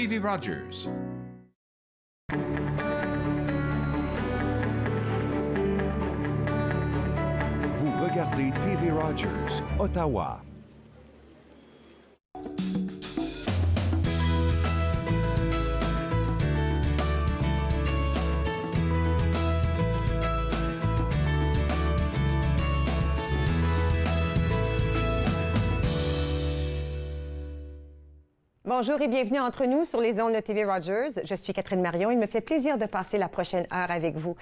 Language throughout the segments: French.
TV Rogers. Vous regardez TV Rogers, Ottawa. Bonjour et bienvenue entre nous sur les ondes de TV Rogers. Je suis Catherine Marion. Il me fait plaisir de passer la prochaine heure avec vous.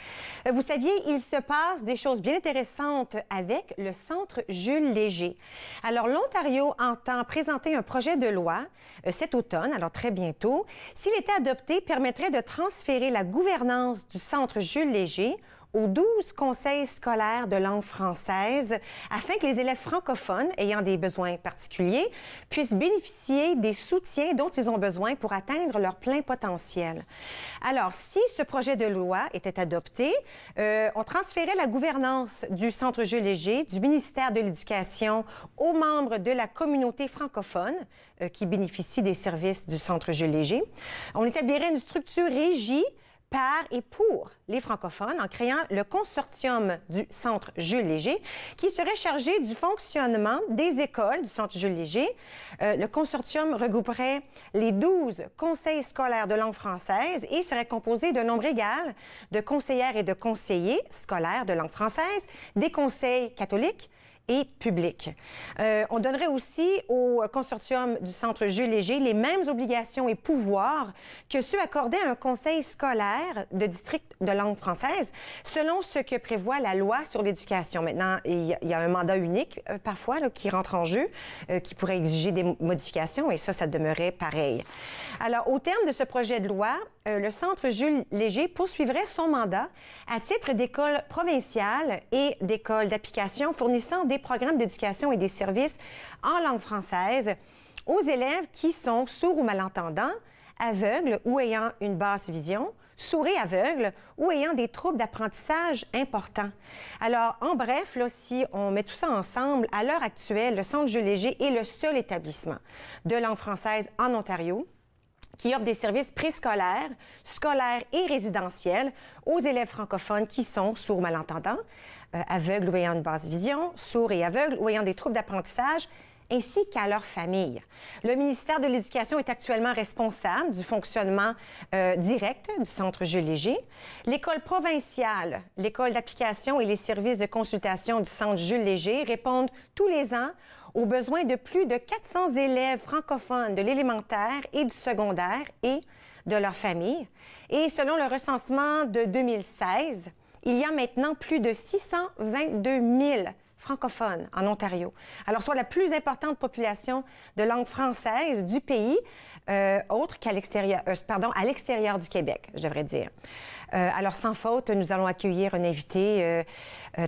Vous saviez, il se passe des choses bien intéressantes avec le Centre Jules Léger. Alors, l'Ontario entend présenter un projet de loi cet automne, alors très bientôt. S'il était adopté, permettrait de transférer la gouvernance du Centre Jules Léger aux 12 conseils scolaires de langue française afin que les élèves francophones ayant des besoins particuliers puissent bénéficier des soutiens dont ils ont besoin pour atteindre leur plein potentiel. Alors, si ce projet de loi était adopté, on transférait la gouvernance du Centre Jules Léger du ministère de l'Éducation aux membres de la communauté francophone qui bénéficient des services du Centre Jules Léger. On établirait une structure régie par et pour les francophones en créant le consortium du Centre Jules Léger qui serait chargé du fonctionnement des écoles du Centre Jules Léger. Le consortium regrouperait les 12 conseils scolaires de langue française et serait composé d'un nombre égal de conseillères et de conseillers scolaires de langue française, des conseils catholiques et public. On donnerait aussi au consortium du Centre Jules Léger les mêmes obligations et pouvoirs que ceux accordés à un conseil scolaire de district de langue française, selon ce que prévoit la loi sur l'éducation. Maintenant, il y a un mandat unique, parfois, là, qui rentre en jeu, qui pourrait exiger des modifications, et ça demeurait pareil. Alors, au terme de ce projet de loi, le Centre Jules Léger poursuivrait son mandat à titre d'école provinciale et d'école d'application fournissant des programmes d'éducation et des services en langue française aux élèves qui sont sourds ou malentendants, aveugles ou ayant une basse vision, sourds et aveugles ou ayant des troubles d'apprentissage importants. Alors, en bref, là, si on met tout ça ensemble, à l'heure actuelle, le Centre Jules Léger est le seul établissement de langue française en Ontario qui offre des services préscolaires, scolaires et résidentiels aux élèves francophones qui sont sourds ou malentendants, aveugles ou ayant une basse vision, sourds et aveugles ou ayant des troubles d'apprentissage, ainsi qu'à leur famille. Le ministère de l'Éducation est actuellement responsable du fonctionnement direct du Centre Jules Léger. L'école provinciale, l'école d'application et les services de consultation du Centre Jules Léger répondent tous les ans aux besoins de plus de 400 élèves francophones de l'élémentaire et du secondaire et de leur famille. Et selon le recensement de 2016, il y a maintenant plus de 622 000 francophones en Ontario. Alors, soit la plus importante population de langue française du pays, autre qu'à l'extérieur, à l'extérieur du Québec, je devrais dire. Alors, sans faute, nous allons accueillir un invité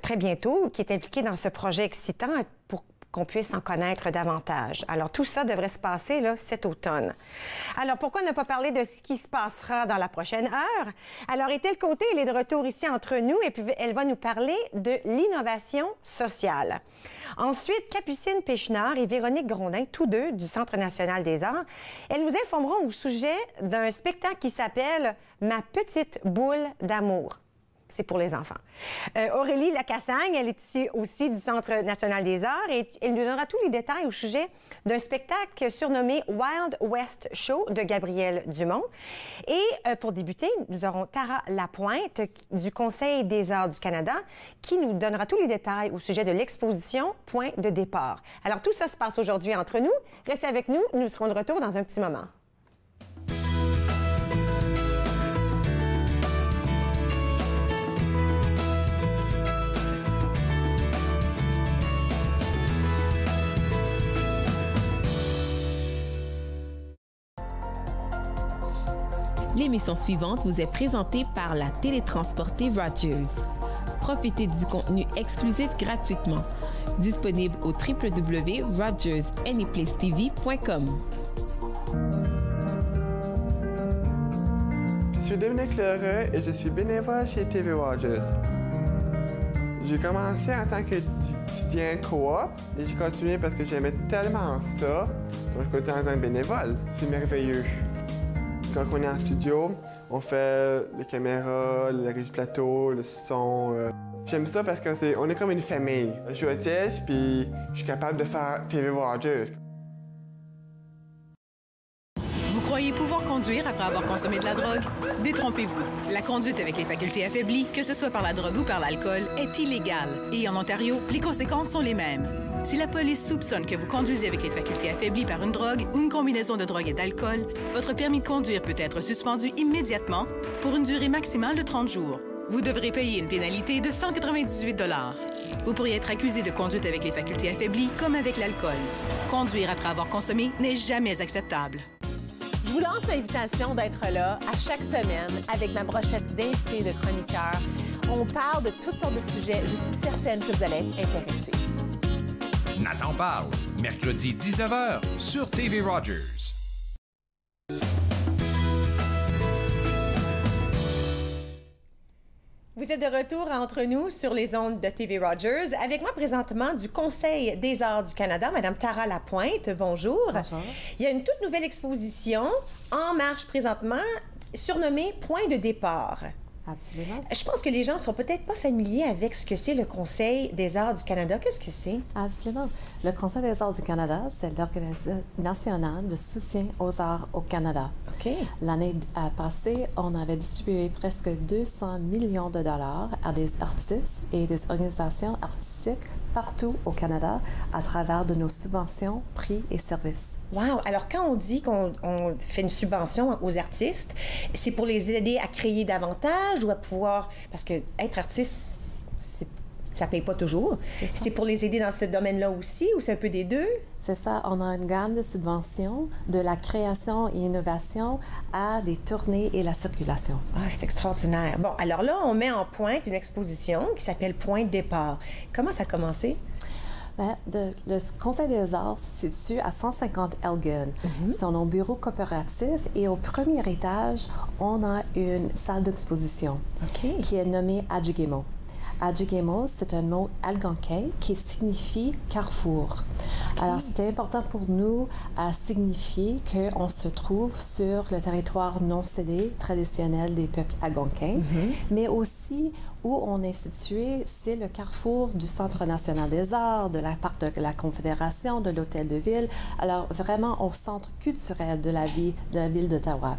très bientôt qui est impliqué dans ce projet excitant pour qu'on puisse en connaître davantage. Alors, tout ça devrait se passer là, cet automne. Alors, pourquoi ne pas parler de ce qui se passera dans la prochaine heure? Alors, Étel Côté, elle est de retour ici entre nous et puis elle va nous parler de l'innovation sociale. Ensuite, Capucine Péchenard et Véronique Grondin, tous deux du Centre national des arts, elles nous informeront au sujet d'un spectacle qui s'appelle « Ma petite boule d'amour ». C'est pour les enfants. Aurélie Lacassagne, elle est ici aussi du Centre national des arts et elle nous donnera tous les détails au sujet d'un spectacle surnommé Wild West Show de Gabriel Dumont. Et pour débuter, nous aurons Tara Lapointe du Conseil des arts du Canada qui nous donnera tous les détails au sujet de l'exposition Point de départ. Alors tout ça se passe aujourd'hui entre nous. Restez avec nous, nous serons de retour dans un petit moment. L'émission suivante vous est présentée par la télétransportée Rogers. Profitez du contenu exclusif gratuitement. Disponible au www.rogersanyplacetv.com. Je suis Dominique Lheureux et je suis bénévole chez TV Rogers. J'ai commencé en tant qu'étudiant coop et j'ai continué parce que j'aimais tellement ça. Donc, je continue en tant que bénévole. C'est merveilleux. Quand on est en studio, on fait les caméras, le régie plateau, le son. J'aime ça parce qu'on est comme une famille. Je suis autiste, puis je suis capable de faire TV Rogers. Vous croyez pouvoir conduire après avoir consommé de la drogue? Détrompez-vous. La conduite avec les facultés affaiblies, que ce soit par la drogue ou par l'alcool, est illégale. Et en Ontario, les conséquences sont les mêmes. Si la police soupçonne que vous conduisez avec les facultés affaiblies par une drogue ou une combinaison de drogue et d'alcool, votre permis de conduire peut être suspendu immédiatement pour une durée maximale de 30 jours. Vous devrez payer une pénalité de 198 $. Vous pourriez être accusé de conduite avec les facultés affaiblies comme avec l'alcool. Conduire après avoir consommé n'est jamais acceptable. Je vous lance l'invitation d'être là à chaque semaine avec ma brochette d'invités de chroniqueurs. On parle de toutes sortes de sujets. Je suis certaine que vous allez être intéressés. Nathan parle, mercredi 19h sur TV Rogers. Vous êtes de retour entre nous sur les ondes de TV Rogers. Avec moi présentement du Conseil des arts du Canada, Mme Tara Lapointe. Bonjour. Bonjour. Il y a une toute nouvelle exposition en marche présentement, surnommée Point de départ. Absolument. Je pense que les gens ne sont peut-être pas familiers avec ce que c'est le Conseil des arts du Canada. Qu'est-ce que c'est? Absolument. Le Conseil des arts du Canada, c'est l'organisation nationale de soutien aux arts au Canada. OK. L'année passée, on avait distribué presque 200 millions de dollars à des artistes et des organisations artistiques partout au Canada à travers de nos subventions, prix et services. Wow! Alors, quand on dit qu'on fait une subvention aux artistes, c'est pour les aider à créer davantage ou à pouvoir... Parce que être artiste, ça ne paye pas toujours. C'est pour les aider dans ce domaine-là aussi ou c'est un peu des deux? C'est ça. On a une gamme de subventions, de la création et innovation à des tournées et la circulation. Ah, c'est extraordinaire. Bon, alors là, on met en pointe une exposition qui s'appelle Point de départ. Comment ça a commencé? Bien, le Conseil des arts se situe à 150 Elgin. C'est un bureau coopératif et au premier étage, on a une salle d'exposition qui est nommée Adjigemo. Adjigemo, c'est un mot algonquin qui signifie carrefour. Alors, c'était important pour nous à signifier qu'on se trouve sur le territoire non cédé traditionnel des peuples algonquins, mais aussi où on est situé, c'est le carrefour du Centre national des arts, de la Parc de la Confédération, de l'Hôtel de Ville, alors vraiment au centre culturel de la ville d'Ottawa.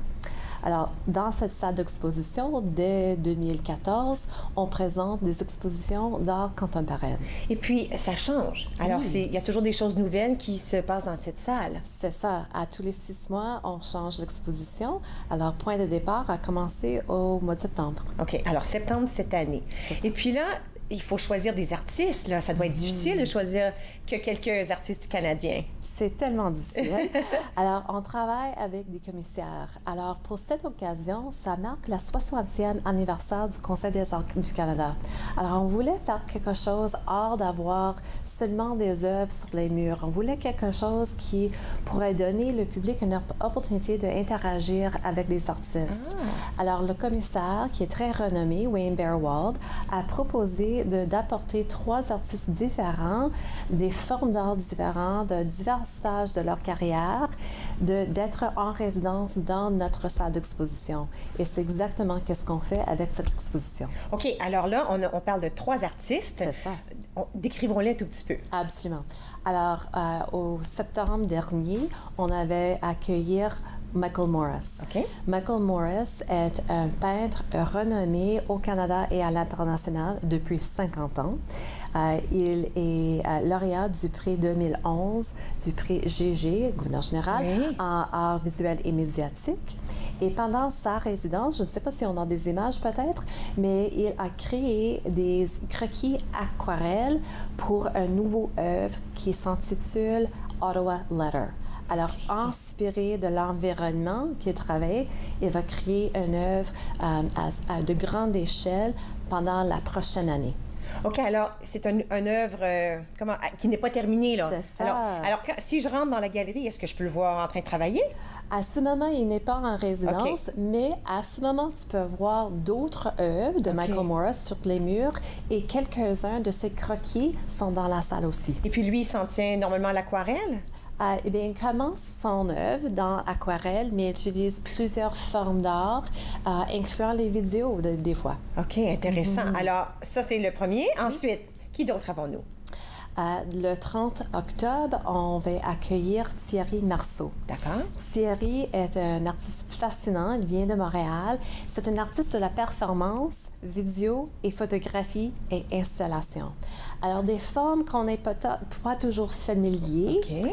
Alors, dans cette salle d'exposition, dès 2014, on présente des expositions d'art contemporain. Et puis, ça change. Alors, il y a toujours des choses nouvelles qui se passent dans cette salle. C'est ça. À tous les 6 mois, on change l'exposition. Alors, Point de départ a commencé au mois de septembre. OK. Alors, septembre cette année. Et puis là, il faut choisir des artistes. Là. Ça doit être difficile de choisir que quelques artistes canadiens. C'est tellement difficile. Alors, on travaille avec des commissaires. Alors, pour cette occasion, ça marque la 60e anniversaire du Conseil des arts du Canada. Alors, on voulait faire quelque chose hors d'avoir seulement des œuvres sur les murs. On voulait quelque chose qui pourrait donner le public une opportunité d'interagir avec des artistes. Alors, le commissaire, qui est très renommé, Wayne Bearwald, a proposé d'apporter 3 artistes différents, des formes d'art différentes, de divers stages de leur carrière, d'être en résidence dans notre salle d'exposition. Et c'est exactement ce qu'on fait avec cette exposition. OK. Alors là, on parle de 3 artistes. C'est ça. Décrivons-les un tout petit peu. Absolument. Alors, au septembre dernier, on avait accueilli Michael Morris. Michael Morris est un peintre renommé au Canada et à l'international depuis 50 ans. Il est lauréat du prix 2011 du prix GG, gouverneur général, en art visuel et médiatique. Et pendant sa résidence, je ne sais pas si on a des images peut-être, mais il a créé des croquis aquarelles pour un nouveau œuvre qui s'intitule Ottawa Letter. Alors, inspiré de l'environnement qu'il travaille, il va créer une œuvre de grande échelle pendant la prochaine année. OK, alors, c'est une œuvre qui n'est pas terminée, là. C'est ça. Alors si je rentre dans la galerie, est-ce que je peux le voir en train de travailler? À ce moment, il n'est pas en résidence, mais à ce moment, tu peux voir d'autres œuvres de Michael Morris sur les murs et quelques-uns de ses croquis sont dans la salle aussi. Et puis lui, il s'en tient normalement à l'aquarelle? Eh bien, il commence son œuvre dans aquarelle, mais utilise plusieurs formes d'art, incluant les vidéos des fois. OK, intéressant. Alors, ça, c'est le premier. Ensuite, qui d'autre avons-nous? Le 30 octobre, on va accueillir Thierry Marceau. D'accord. Thierry est un artiste fascinant, il vient de Montréal. C'est un artiste de la performance, vidéo et photographie et installation. Alors, des formes qu'on n'est pas toujours familier. OK.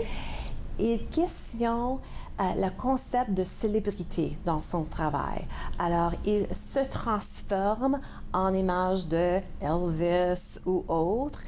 Il questionne le concept de célébrité dans son travail. Alors, il se transforme en image de Elvis ou autre.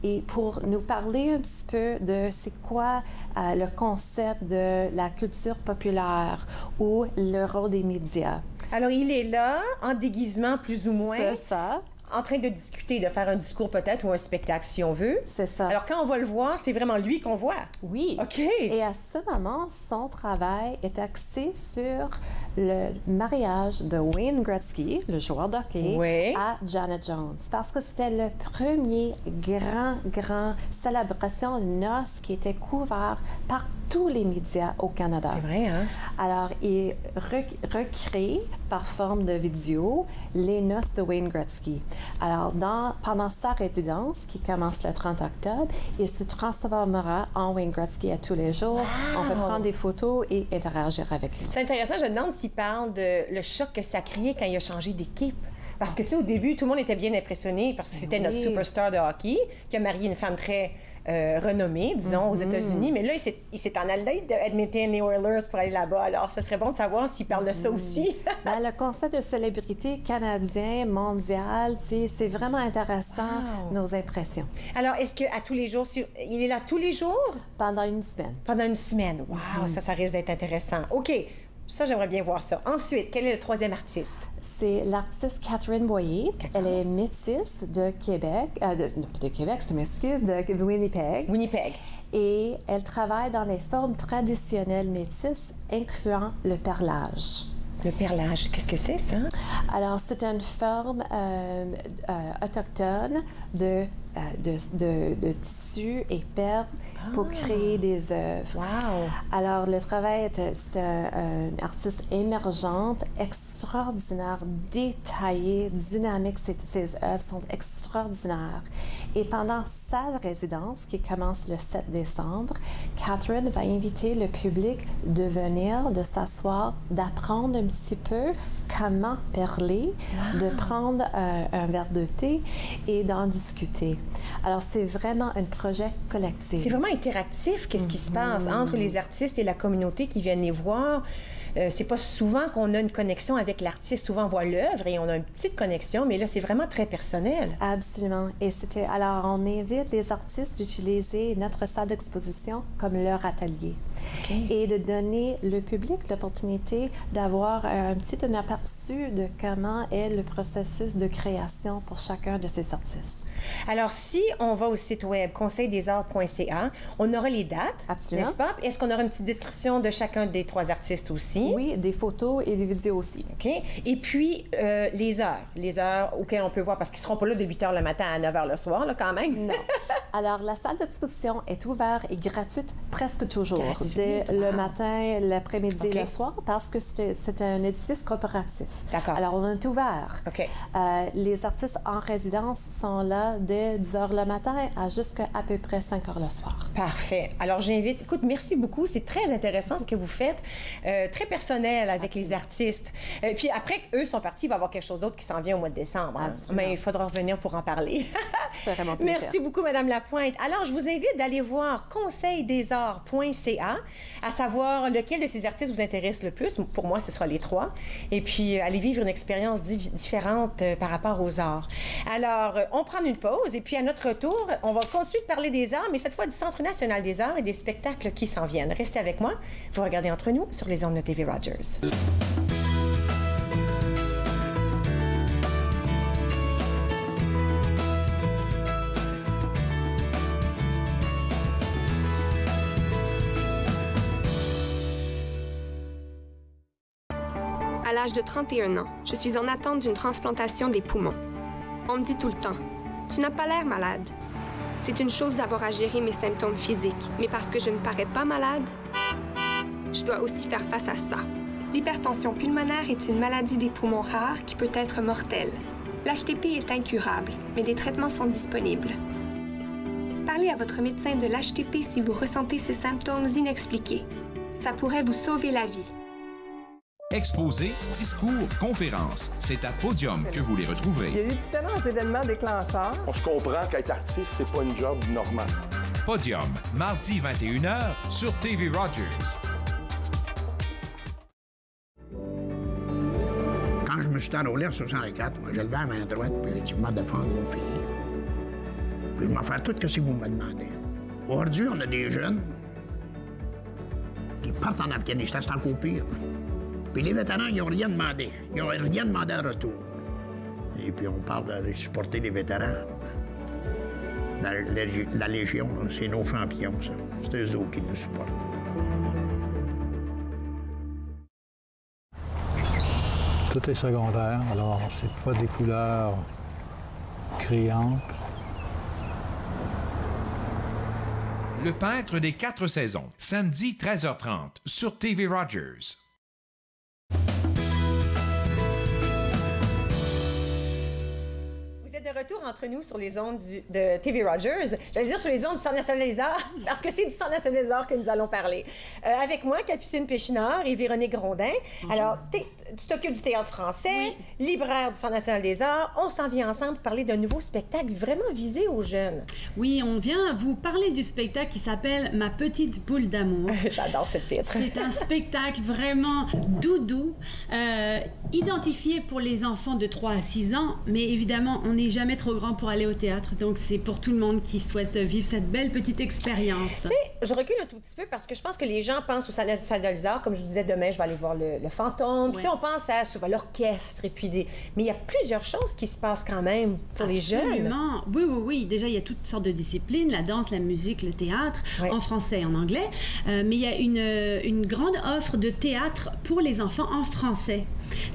Et pour nous parler un petit peu de c'est quoi le concept de la culture populaire ou le rôle des médias. Alors, il est là, en déguisement plus ou moins. C'est ça. En train de discuter, de faire un discours peut-être ou un spectacle si on veut. C'est ça. Alors, quand on va le voir, c'est vraiment lui qu'on voit. Oui. OK. Et à ce moment, son travail est axé sur le mariage de Wayne Gretzky, le joueur de hockey, Oui. à Janet Jones. Parce que c'était le premier grand célébration de noces qui était couvert par tous les médias au Canada. C'est vrai, hein? Alors, il recrée par forme de vidéo les noces de Wayne Gretzky. Alors, pendant sa résidence, qui commence le 30 octobre, il se transformera en Wayne Gretzky à tous les jours. Wow! On peut prendre des photos et interagir avec lui. C'est intéressant, je me demande s'il parle de le choc que ça a créé quand il a changé d'équipe. Parce que, tu sais, au début, tout le monde était bien impressionné parce que c'était notre superstar de hockey qui a marié une femme très renommée, disons, aux États-Unis. Mais là, il s'est en allé de Edmonton et Oilers pour aller là-bas. Alors, ce serait bon de savoir s'il parle de ça aussi. Ben, le concept de célébrité canadien, mondial, c'est vraiment intéressant, nos impressions. Alors, est-ce qu'à tous les jours, il est là tous les jours? Pendant une semaine. Pendant une semaine. Wow, ça risque d'être intéressant. OK, ça, j'aimerais bien voir ça. Ensuite, quel est le troisième artiste? C'est l'artiste Catherine Boyer. Elle est métisse de Québec, de Québec, je m'excuse, de Winnipeg. Winnipeg. Et elle travaille dans les formes traditionnelles métisses, incluant le perlage. Le perlage, qu'est-ce que c'est, ça? Alors, c'est une forme autochtone de tissus et perles pour créer des œuvres. Wow! Alors, le travail, c'est une artiste émergente, extraordinaire, détaillée, dynamique. Ses œuvres sont extraordinaires. Et pendant sa résidence, qui commence le 7 décembre, Catherine va inviter le public de venir, de s'asseoir, d'apprendre un petit peu comment perler, de prendre un verre de thé et d'en discuter. Alors, c'est vraiment un projet collectif. C'est vraiment interactif, qu'est-ce qui se passe entre les artistes et la communauté qui viennent les voir. C'est pas souvent qu'on a une connexion avec l'artiste. Souvent, on voit l'œuvre et on a une petite connexion, mais là, c'est vraiment très personnel. Absolument. Et alors, on invite les artistes d'utiliser notre salle d'exposition comme leur atelier. Okay. Et de donner le public l'opportunité d'avoir un petit aperçu de comment est le processus de création pour chacun de ces artistes. Alors, si on va au site web conseildesarts.ca, on aura les dates, absolument, n'est-ce pas? Est-ce qu'on aura une petite description de chacun des trois artistes aussi? Oui, des photos et des vidéos aussi. OK. Et puis, les heures auxquelles on peut voir, parce qu'ils ne seront pas là de 8 h le matin à 9 h le soir, là, quand même. Non. Alors, la salle d'exposition est ouverte et gratuite presque toujours, dès le matin, l'après-midi et le soir, parce que c'est un édifice coopératif. D'accord. Alors, on est ouvert. OK. Les artistes en résidence sont là dès 10 h le matin jusqu'à à peu près 5 h le soir. Parfait. Alors, j'invite... Écoute, merci beaucoup. C'est très intéressant ce que vous faites. Très personnel avec les artistes. Puis après qu'eux sont partis, il va y avoir quelque chose d'autre qui s'en vient au mois de décembre. Hein? Mais il faudra revenir pour en parler. C'est vraiment plaisir. Merci beaucoup, Madame Lapointe. Alors, je vous invite d'aller voir conseildesarts.ca, à savoir lequel de ces artistes vous intéresse le plus. Pour moi, ce sera les trois. Et puis, aller vivre une expérience différente par rapport aux arts. Alors, on prend une pause et puis à notre retour, on va continuer de parler des arts, mais cette fois du Centre national des arts et des spectacles qui s'en viennent. Restez avec moi. Vous regardez Entre nous sur les ondes de TV Rogers. À l'âge de 31 ans, je suis en attente d'une transplantation des poumons. On me dit tout le temps, « Tu n'as pas l'air malade. » C'est une chose d'avoir à gérer mes symptômes physiques, mais parce que je ne parais pas malade, je dois aussi faire face à ça. L'hypertension pulmonaire est une maladie des poumons rares qui peut être mortelle. L'HTP est incurable, mais des traitements sont disponibles. Parlez à votre médecin de l'HTP si vous ressentez ces symptômes inexpliqués. Ça pourrait vous sauver la vie. Exposés, discours, conférences, c'est à Podium que vous les retrouverez. Il y a eu différents événements déclencheurs. On se comprend qu'être artiste, c'est pas une job normale. Podium, mardi 21h sur TV Rogers. Quand je me suis enrôlé en 64, moi, j'ai levé la main droite puis j'ai dit « Je vais défendre mon pays. Puis je vais faire tout ce que vous me demandez. » Aujourd'hui, on a des jeunes qui partent en Afghanistan, c'est encore pire. Puis les vétérans, ils n'ont rien demandé. Ils n'ont rien demandé en retour. Et puis on parle de supporter les vétérans. La Légion, c'est nos champions, ça. C'est eux autres qui nous supportent. Tout est secondaire, alors c'est pas des couleurs criantes. Le peintre des 4 saisons, samedi 13h30 sur TV Rogers. De retour entre nous sur les ondes de TV Rogers. J'allais dire sur les ondes du Centre national des arts, parce que c'est du Centre national des arts que nous allons parler. Avec moi, Capucine Péchinard et Véronique Grondin. Bonjour. Alors, tu t'occupes du théâtre français, libraire du Centre national des arts. On s'en vient ensemble pour parler d'un nouveau spectacle vraiment visé aux jeunes. Oui, on vient vous parler du spectacle qui s'appelle Ma petite boule d'amour. J'adore ce titre. C'est un spectacle vraiment doudou, identifié pour les enfants de 3 à 6 ans, mais évidemment, on n'est jamais trop grand pour aller au théâtre, donc c'est pour tout le monde qui souhaite vivre cette belle petite expérience. Tu sais, je recule un tout petit peu parce que je pense que les gens pensent au Centre national des arts, comme je vous disais, demain, je vais aller voir le fantôme. Ouais. Tu sais, on pense à souvent l'orchestre et puis des... Mais il y a plusieurs choses qui se passent quand même pour les jeunes. Absolument. Oui. Déjà, il y a toutes sortes de disciplines, la danse, la musique, le théâtre, en français et en anglais. Mais il y a une grande offre de théâtre pour les enfants en français.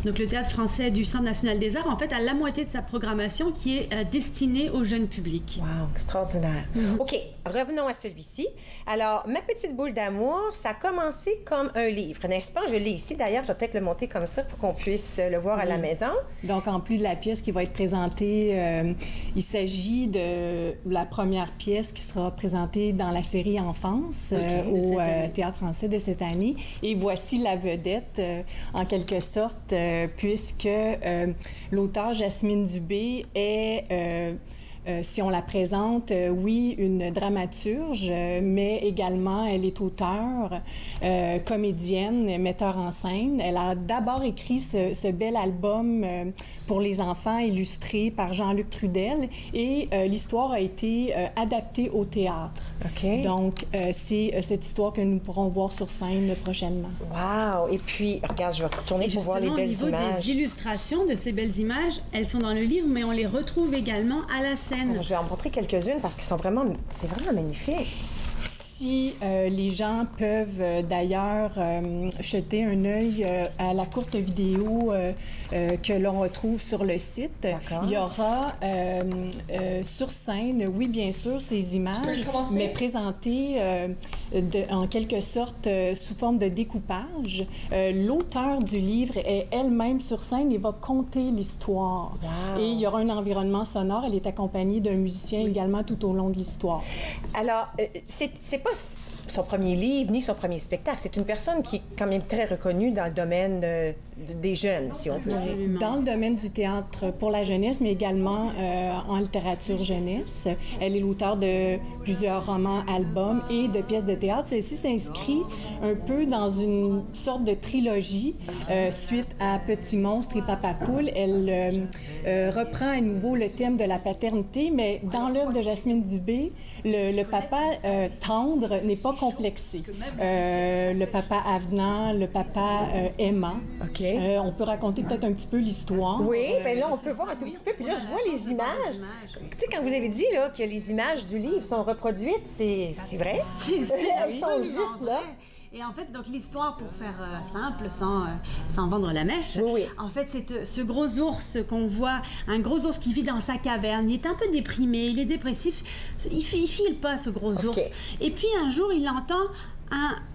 Donc, le Théâtre français du Centre national des arts, en fait, a la moitié de sa programmation qui est destinée au jeune public. Wow, extraordinaire. OK, revenons à celui-ci. Alors, Ma petite boule d'amour, ça a commencé comme un livre, n'est-ce pas? Je l'ai ici, d'ailleurs, je vais peut-être le monter comme ça pour qu'on puisse le voir à la maison. Donc, en plus de la pièce qui va être présentée, il s'agit de la première pièce qui sera présentée dans la série Enfance au Théâtre français de cette année. Et voici la vedette, en quelque sorte, puisque l'auteure Jasmine Dubé est, si on la présente, oui, une dramaturge, mais également elle est auteure, comédienne, metteur en scène. Elle a d'abord écrit ce bel album pour les enfants illustré par Jean-Luc Trudel et l'histoire a été adaptée au théâtre. OK. Donc, c'est cette histoire que nous pourrons voir sur scène prochainement. Wow! Et puis, regarde, je vais retourner pour voir les belles images. Au niveau des illustrations de ces belles images, elles sont dans le livre, mais on les retrouve également à la scène. Je vais en montrer quelques-unes parce qu'ils sont vraiment... C'est vraiment magnifique. Si les gens peuvent d'ailleurs jeter un œil à la courte vidéo que l'on retrouve sur le site, il y aura sur scène, oui bien sûr, ces images, mais présentées en quelque sorte sous forme de découpage. L'auteure du livre est elle-même sur scène et va conter l'histoire. Wow. Et il y aura un environnement sonore. Elle est accompagnée d'un musicien également tout au long de l'histoire. Alors, c'est pas son premier livre ni son premier spectacle. C'est une personne qui est quand même très reconnue dans le domaine des jeunes, si on veut. Dans le domaine du théâtre pour la jeunesse, mais également en littérature jeunesse. Elle est l'auteure de plusieurs romans, albums et de pièces de théâtre. Celle-ci s'inscrit un peu dans une sorte de trilogie suite à Petit monstre et Papa Poule. Elle reprend à nouveau le thème de la paternité, mais dans l'œuvre de Jasmine Dubé, le papa tendre n'est pas complexé. Le papa avenant, le papa aimant. OK. On peut raconter peut-être un petit peu l'histoire. Oui, bien là, on peut voir un tout petit peu. Puis là, je vois les images. Tu sais, quand vous avez dit là, que les images du livre sont reproduites, c'est vrai? Elles sont juste là. Et en fait, donc l'histoire, pour faire simple, sans vendre la mèche, en fait, c'est ce gros ours qu'on voit, un gros ours qui vit dans sa caverne. Il est un peu déprimé, il est dépressif, il file pas, ce gros ours. Et puis un jour, il entend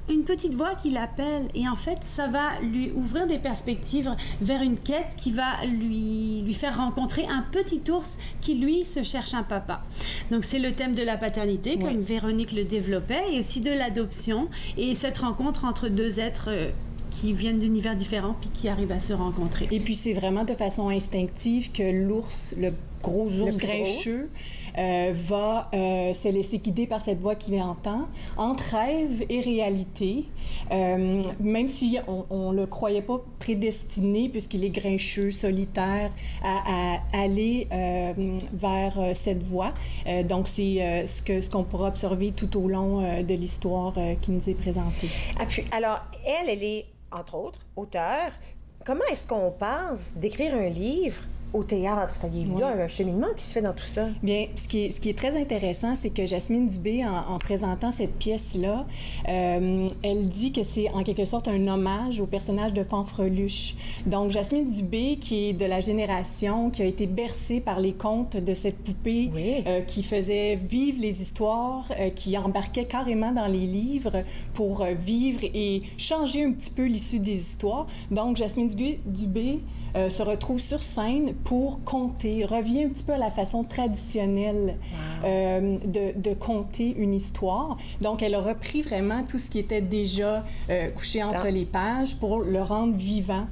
une petite voix qui l'appelle, et en fait ça va lui ouvrir des perspectives vers une quête qui va lui faire rencontrer un petit ours qui lui se cherche un papa. Donc c'est le thème de la paternité comme Véronique le développait, et aussi de l'adoption et cette rencontre entre deux êtres qui viennent d'univers différents puis qui arrivent à se rencontrer. Et puis c'est vraiment de façon instinctive que l'ours, le gros ours grincheux, va se laisser guider par cette voix qu'il entend, entre rêve et réalité, même si on le croyait pas prédestiné, puisqu'il est grincheux, solitaire, à aller vers cette voie. Donc, c'est ce qu'on pourra observer tout au long de l'histoire qui nous est présentée. Alors, elle est, entre autres, auteure. Comment est-ce qu'on pense d'écrire un livre au théâtre? Ça y est, il y a un cheminement qui se fait dans tout ça. Bien, ce qui est très intéressant, c'est que Jasmine Dubé, en présentant cette pièce-là, elle dit que c'est en quelque sorte un hommage au personnage de Fanfreluche. Donc, Jasmine Dubé, qui est de la génération qui a été bercée par les contes de cette poupée qui faisait vivre les histoires, qui embarquait carrément dans les livres pour vivre et changer un petit peu l'issue des histoires. Donc, Jasmine Dubé se retrouve sur scène pour conter, revient un petit peu à la façon traditionnelle de conter une histoire. Donc, elle a repris vraiment tout ce qui était déjà couché entre les pages pour le rendre vivant,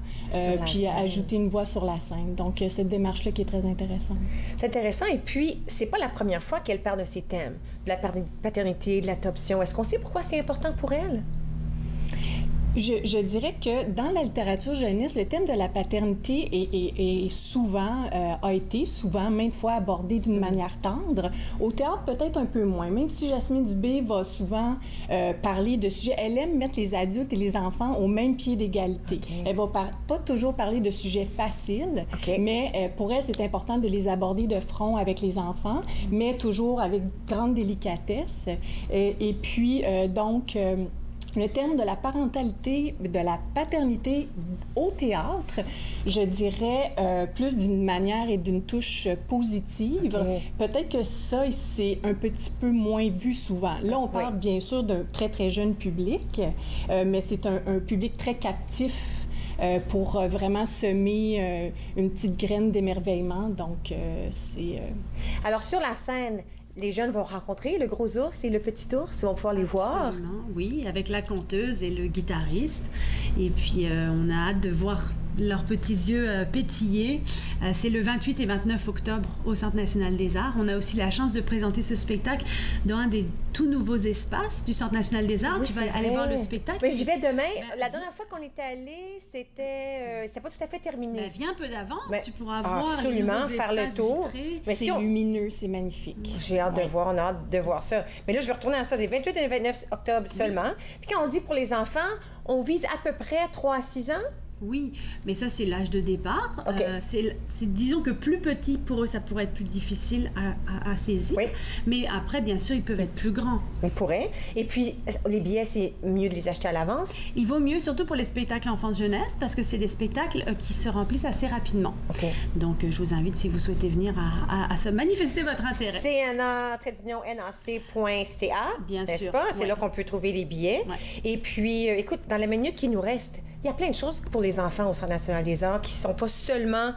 puis ajouter une voix sur la scène. Donc, cette démarche-là qui est très intéressante. C'est intéressant. Et puis, c'est pas la première fois qu'elle parle de ces thèmes, de la paternité, de l'adoption. Est-ce qu'on sait pourquoi c'est important pour elle? Je dirais que dans la littérature jeunesse, le thème de la paternité est souvent, a été souvent, maintes fois abordé d'une manière tendre. Au théâtre, peut-être un peu moins, même si Jasmine Dubé va souvent parler de sujets. Elle aime mettre les adultes et les enfants au même pied d'égalité. Elle va pas toujours parler de sujets faciles, mais pour elle, c'est important de les aborder de front avec les enfants, mais toujours avec grande délicatesse. Et puis, donc... le thème de la parentalité, de la paternité au théâtre, je dirais plus d'une manière et d'une touche positive. Peut-être que ça, c'est un petit peu moins vu souvent. Là, on parle bien sûr d'un très, très jeune public, mais c'est un public très captif pour vraiment semer une petite graine d'émerveillement. Donc, c'est... Alors, sur la scène, les jeunes vont rencontrer le gros ours et le petit ours, ils vont pouvoir les voir. Absolument, oui, avec la conteuse et le guitariste. Et puis, on a hâte de voir leurs petits yeux pétiller. C'est le 28 et 29 octobre au Centre national des arts. On a aussi la chance de présenter ce spectacle dans un des tout nouveaux espaces du Centre national des arts. Tu vas aller voir le spectacle. Mais j'y vais demain. La dernière fois qu'on était allé, c'était pas tout à fait terminé. Viens un peu d'avance, tu pourras voir absolument, faire le tour. Mais c'est lumineux, c'est magnifique. J'ai hâte de voir, on a hâte de voir ça. Mais là, je vais retourner à ça, c'est 28 et 29 octobre seulement. Puis quand on dit pour les enfants, on vise à peu près 3 à 6 ans. Oui, mais ça, c'est l'âge de départ. Disons que plus petit, pour eux, ça pourrait être plus difficile à saisir. Mais après, bien sûr, ils peuvent être plus grands. Ils pourraient. Et puis, les billets, c'est mieux de les acheter à l'avance? Il vaut mieux, surtout pour les spectacles enfance-jeunesse, parce que c'est des spectacles qui se remplissent assez rapidement. Donc, je vous invite, si vous souhaitez venir, à se manifester votre intérêt. CNA-nac.ca, bien sûr. N'est-ce pas? C'est là qu'on peut trouver les billets. Et puis, écoute, dans la minute qui nous reste, il y a plein de choses pour les enfants au Centre national des arts qui ne sont pas seulement...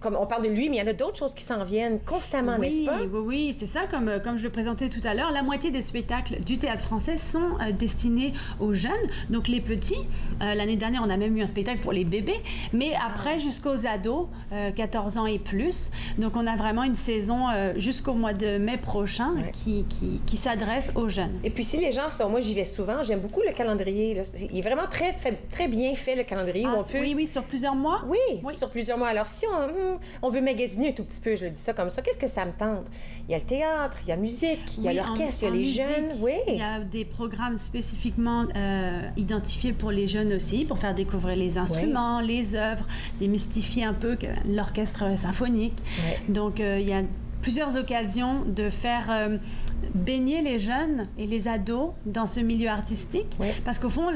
Comme on parle de lui, mais il y en a d'autres choses qui s'en viennent constamment, n'est-ce pas? Oui, c'est ça. Comme je le présentais tout à l'heure, la moitié des spectacles du Théâtre français sont destinés aux jeunes, donc les petits. L'année dernière, on a même eu un spectacle pour les bébés, mais après, jusqu'aux ados, 14 ans et plus. Donc, on a vraiment une saison jusqu'au mois de mai prochain qui s'adresse aux jeunes. Et puis, si les gens sont... Moi, j'y vais souvent. J'aime beaucoup le calendrier. Là. Il est vraiment très bien fait, le calendrier. Oui, sur plusieurs mois? Oui, sur plusieurs mois. Alors, si on veut magasiner un tout petit peu, je le dis ça comme ça, qu'est-ce que ça me tente? Il y a le théâtre, il y a la musique, il y a l'orchestre, il y a les jeunes. Il y a des programmes spécifiququement identifiés pour les jeunes aussi, pour faire découvrir les instruments, les œuvres, démystifier un peu l'orchestre symphonique. Donc, il y a plusieurs occasions de faire baigner les jeunes et les ados dans ce milieu artistique. Oui. Parce qu'au fond,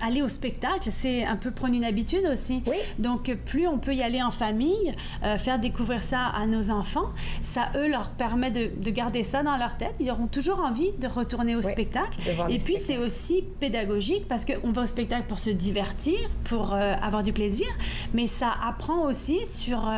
aller au spectacle, c'est un peu prendre une habitude aussi. Oui. Donc, plus on peut y aller en famille, faire découvrir ça à nos enfants, ça, eux, leur permet de garder ça dans leur tête. Ils auront toujours envie de retourner au spectacle. Et puis, c'est aussi pédagogique parce qu'on va au spectacle pour se divertir, pour avoir du plaisir, mais ça apprend aussi sur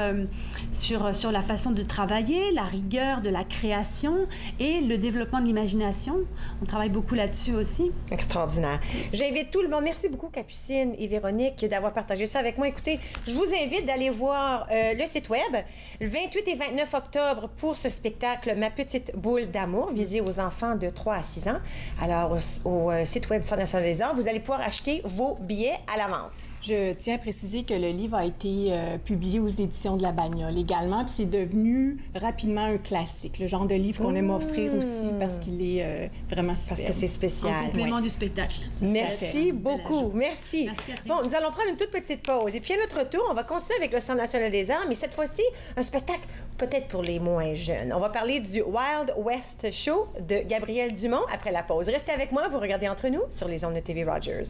la façon de travailler, la rigueur de la création et le développement de l'imagination. On travaille beaucoup là-dessus aussi. Extraordinaire. J'invite tout le monde. Merci beaucoup, Capucine et Véronique, d'avoir partagé ça avec moi. Écoutez, je vous invite d'aller voir le site Web le 28 et 29 octobre pour ce spectacle Ma petite boule d'amour, visé aux enfants de 3 à 6 ans. Alors, au site Web du Centre national des arts, vous allez pouvoir acheter vos billets à l'avance. Je tiens à préciser que le livre a été publié aux éditions de La Bagnole également, puis c'est devenu rapidement un classique, le genre de livre qu'on aime offrir aussi parce qu'il est vraiment super. Parce que c'est spécial. En complément du spectacle. Merci beaucoup. Merci. Bon, nous allons prendre une toute petite pause. Et puis à notre retour, on va continuer avec le Centre national des arts, mais cette fois-ci, un spectacle peut-être pour les moins jeunes. On va parler du Wild West Show de Gabriel Dumont après la pause. Restez avec moi, vous regardez Entre nous sur les ondes de TV Rogers.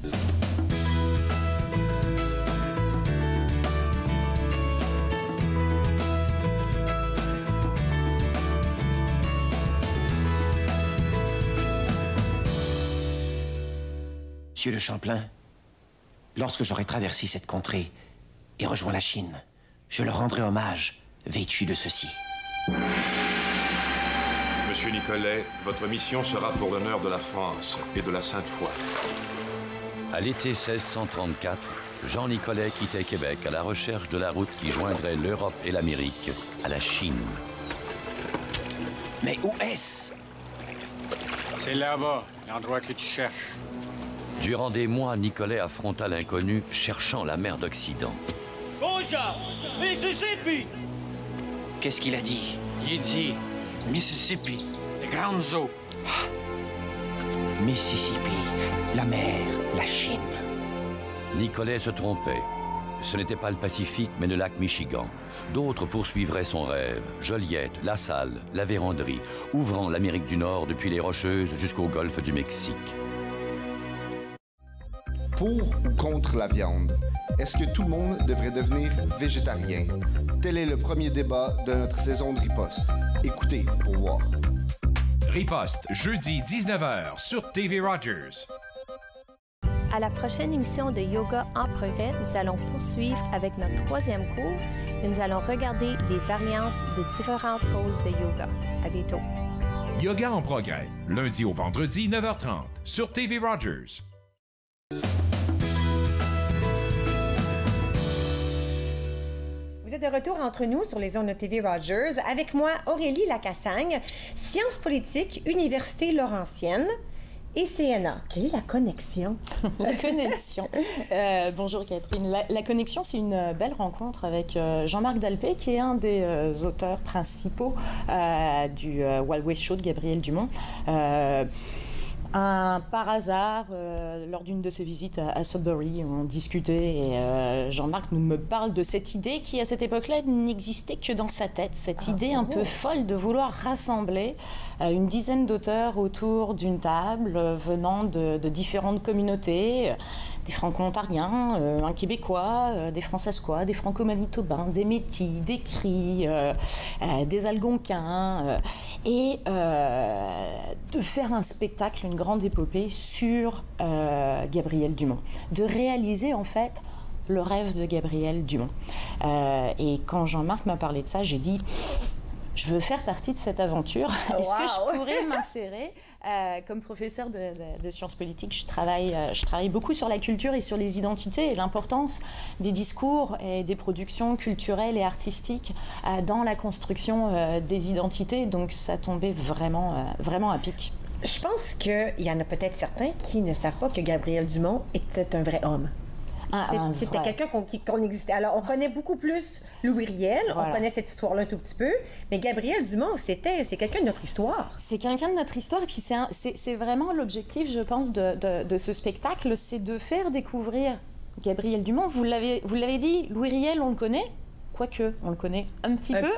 Monsieur de Champlain, lorsque j'aurai traversé cette contrée et rejoint la Chine, je leur rendrai hommage, vêtu de ceci. Monsieur Nicolet, votre mission sera pour l'honneur de la France et de la Sainte-Foi. À l'été 1634, Jean Nicolet quittait Québec à la recherche de la route qui joindrait l'Europe et l'Amérique à la Chine. Mais où est-ce? C'est là-bas, l'endroit que tu cherches. Durant des mois, Nicolet affronta l'inconnu, cherchant la mer d'Occident. Bonjour, Mississippi! Qu'est-ce qu'il a dit? Il dit Mississippi, les grandes eaux. Mississippi, la mer, la Chine. Nicolet se trompait. Ce n'était pas le Pacifique, mais le lac Michigan. D'autres poursuivraient son rêve. Joliette, La Salle, la Vérandrie, ouvrant l'Amérique du Nord depuis les Rocheuses jusqu'au golfe du Mexique. Pour ou contre la viande? Est-ce que tout le monde devrait devenir végétarien? Tel est le premier débat de notre saison de Riposte. Écoutez pour voir. Riposte, jeudi 19h sur TV Rogers. À la prochaine émission de Yoga en progrès, nous allons poursuivre avec notre 3e cours et nous allons regarder les variances de différentes poses de yoga. À bientôt. Yoga en progrès, lundi au vendredi 9h30 sur TV Rogers. Vous êtes de retour entre nous sur les ondes de TV Rogers. Avec moi, Aurélie Lacassagne, Sciences politiques, Université Laurentienne et CNA. Quelle est la connexion? La connexion. Bonjour Catherine. La connexion, c'est une belle rencontre avec Jean-Marc Dalpé, qui est un des auteurs principaux du Wild West Show de Gabriel Dumont. Par hasard, lors d'une de ses visites à Sudbury, on discutait et Jean-Marc me parle de cette idée qui, à cette époque-là, n'existait que dans sa tête. Cette idée un peu folle de vouloir rassembler une dizaine d'auteurs autour d'une table venant de différentes communautés, des Franco-Ontariens, un Québécois, des Francescois, des Franco-Manitobains, des Métis, des Cris, des Algonquins, et de faire un spectacle, une grande épopée sur Gabriel Dumont, de réaliser en fait le rêve de Gabriel Dumont. Et quand Jean-Marc m'a parlé de ça, j'ai dit je veux faire partie de cette aventure. Est-ce que je pourrais m'insérer? Comme professeur de sciences politiques, je travaille beaucoup sur la culture et sur les identités et l'importance des discours et des productions culturelles et artistiques dans la construction des identités. Donc ça tombait vraiment à pic. Je pense qu'il y en a peut-être certains qui ne savent pas que Gabriel Dumont était un vrai homme. C'était quelqu'un qu'on existait. Alors, on connaît beaucoup plus Louis Riel, on connaît cette histoire-là un tout petit peu, mais Gabriel Dumont, c'est quelqu'un de notre histoire. C'est quelqu'un de notre histoire, et puis c'est vraiment l'objectif, je pense, de ce spectacle, c'est de faire découvrir Gabriel Dumont. Vous l'avez dit, Louis Riel, on le connaît, quoique on le connaît un petit peu.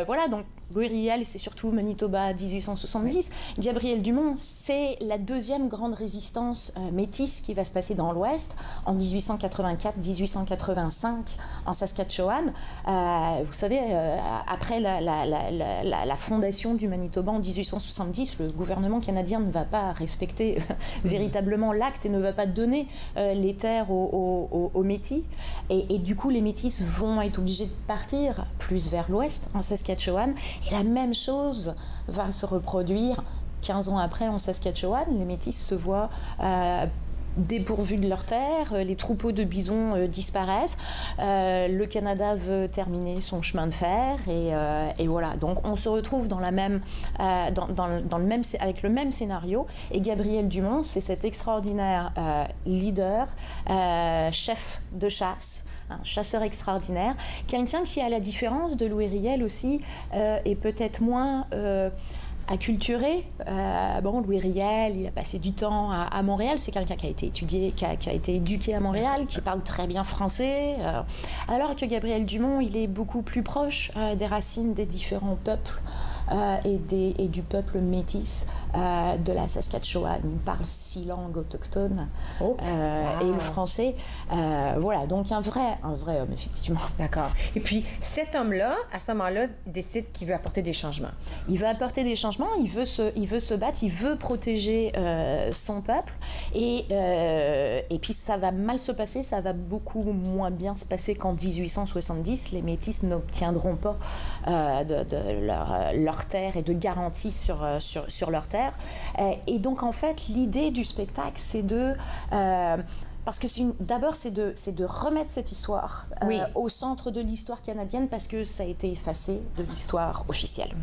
Voilà, donc Louis Riel, c'est surtout Manitoba 1870. Gabriel Dumont, c'est la deuxième grande résistance métisse qui va se passer dans l'Ouest en 1884-1885 en Saskatchewan. Vous savez, après la fondation du Manitoba en 1870, le gouvernement canadien ne va pas respecter véritablement l'acte et ne va pas donner les terres aux Métis. Et du coup, les Métis vont être obligés de partir plus vers l'Ouest, en Saskatchewan. Et la même chose va se reproduire 15 ans après en Saskatchewan. Les Métis se voient dépourvus de leurs terres, les troupeaux de bisons disparaissent, le Canada veut terminer son chemin de fer et voilà. Donc on se retrouve dans la même, avec le même scénario. Et Gabriel Dumont, c'est cet extraordinaire leader, chef de chasse, un chasseur extraordinaire, quelqu'un qui, à la différence de Louis Riel aussi, est peut-être moins acculturé. Louis Riel, il a passé du temps à Montréal, c'est quelqu'un qui a été étudié, qui a été éduqué à Montréal, qui parle très bien français, alors que Gabriel Dumont, il est beaucoup plus proche des racines des différents peuples et du peuple métis de la Saskatchewan. Il parle 6 langues autochtones et le français. Voilà, donc un vrai homme, effectivement. D'accord. Et puis, cet homme-là, à ce moment-là, décide qu'il veut apporter des changements. Il veut apporter des changements, il veut se battre, il veut protéger son peuple. Et puis, ça va mal se passer, ça va beaucoup moins bien se passer qu'en 1870. Les Métis n'obtiendront pas leur terre et de garantie sur leur terre. Et donc, en fait, l'idée du spectacle, c'est de... parce que d'abord, c'est de remettre cette histoire au centre de l'histoire canadienne parce que ça a été effacé de l'histoire officielle.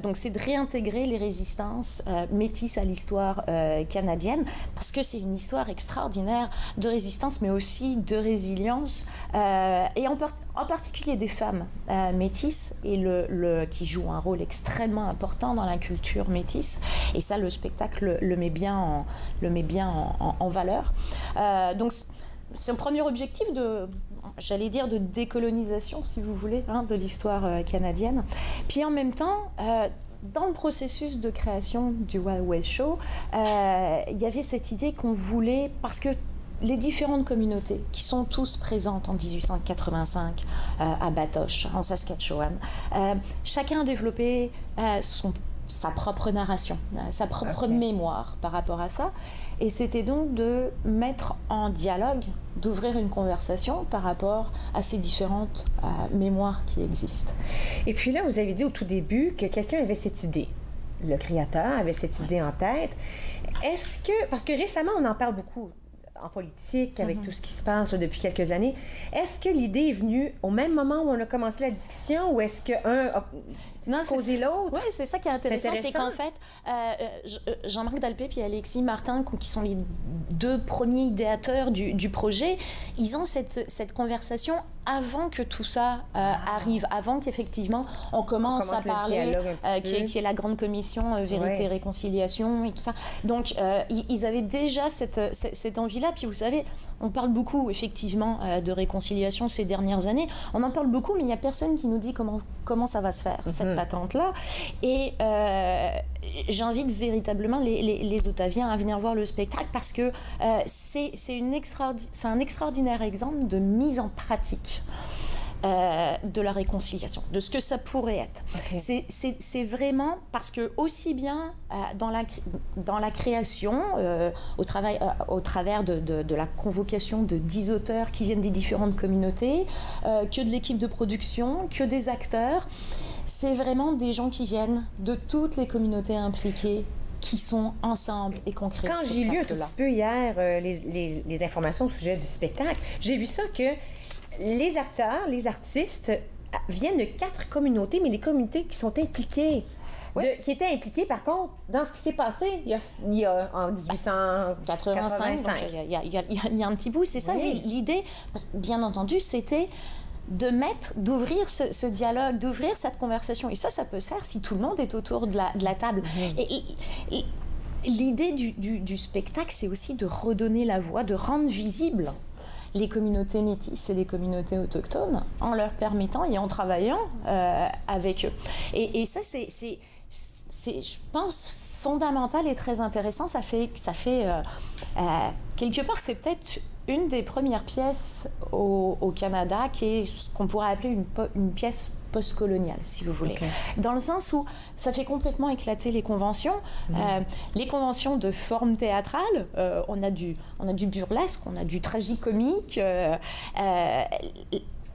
Donc, c'est de réintégrer les résistances métisses à l'histoire canadienne parce que c'est une histoire extraordinaire de résistance, mais aussi de résilience et en particulier des femmes métisses et qui jouent un rôle extrêmement important dans la culture métisse. Et ça, le spectacle le met bien en valeur. Donc, c'est un premier objectif j'allais dire, de décolonisation, si vous voulez, de l'histoire canadienne. Puis en même temps, dans le processus de création du Wild West Show, il y avait cette idée qu'on voulait, parce que les différentes communautés qui sont tous présentes en 1885 à Batoche, en Saskatchewan, chacun a développé sa propre narration, sa propre mémoire par rapport à ça. Et c'était donc de mettre en dialogue, d'ouvrir une conversation par rapport à ces différentes mémoires qui existent. Et puis là, vous avez dit au tout début que quelqu'un avait cette idée. Le créateur avait cette idée en tête. Est-ce que... Parce que récemment, on en parle beaucoup en politique, avec tout ce qui se passe depuis quelques années. Est-ce que l'idée est venue au même moment où on a commencé la discussion ou est-ce qu'un a causé l'autre? Oui, c'est ça qui est intéressant, c'est qu'en fait, Jean-Marc Dalpé et Alexis Martin, qui sont les 2 premiers idéateurs du projet, ils ont cette conversation avant que tout ça arrive, avant qu'effectivement on commence à parler, qui est la grande commission Vérité et Réconciliation et tout ça. Donc, ils avaient déjà cette envie-là. Puis vous savez, on parle beaucoup, effectivement, de réconciliation ces dernières années. On en parle beaucoup, mais il n'y a personne qui nous dit comment ça va se faire, cette patente-là. Et j'invite véritablement les Ottaviens à venir voir le spectacle parce que c'est un extraordinaire exemple de mise en pratique de la réconciliation, de ce que ça pourrait être. C'est vraiment parce que aussi bien dans la création, au travers de la convocation de 10 auteurs qui viennent des différentes communautés, que de l'équipe de production, que des acteurs, c'est vraiment des gens qui viennent de toutes les communautés impliquées qui sont ensemble et qu'on crée. Quand j'ai lu un tout petit peu hier les informations au sujet du spectacle, j'ai vu ça que les acteurs, les artistes viennent de 4 communautés, mais les communautés qui sont impliquées, qui étaient impliquées, par contre, dans ce qui s'est passé il y a en 1885. Il y a un petit bout, c'est ça, l'idée, bien entendu, c'était d'ouvrir ce dialogue, d'ouvrir cette conversation. Et ça peut se faire si tout le monde est autour de la table. Et l'idée du spectacle, c'est aussi de redonner la voix, de rendre visible les communautés métisses et les communautés autochtones en leur permettant et en travaillant avec eux. Et ça, c'est, je pense, fondamental et très intéressant. Ça fait quelque part, c'est peut-être une des premières pièces au Canada qui est ce qu'on pourrait appeler une pièce postcoloniale, si vous voulez. Okay. Dans le sens où ça fait complètement éclater les conventions. Les conventions de forme théâtrale, on a du burlesque, on a du tragicomique.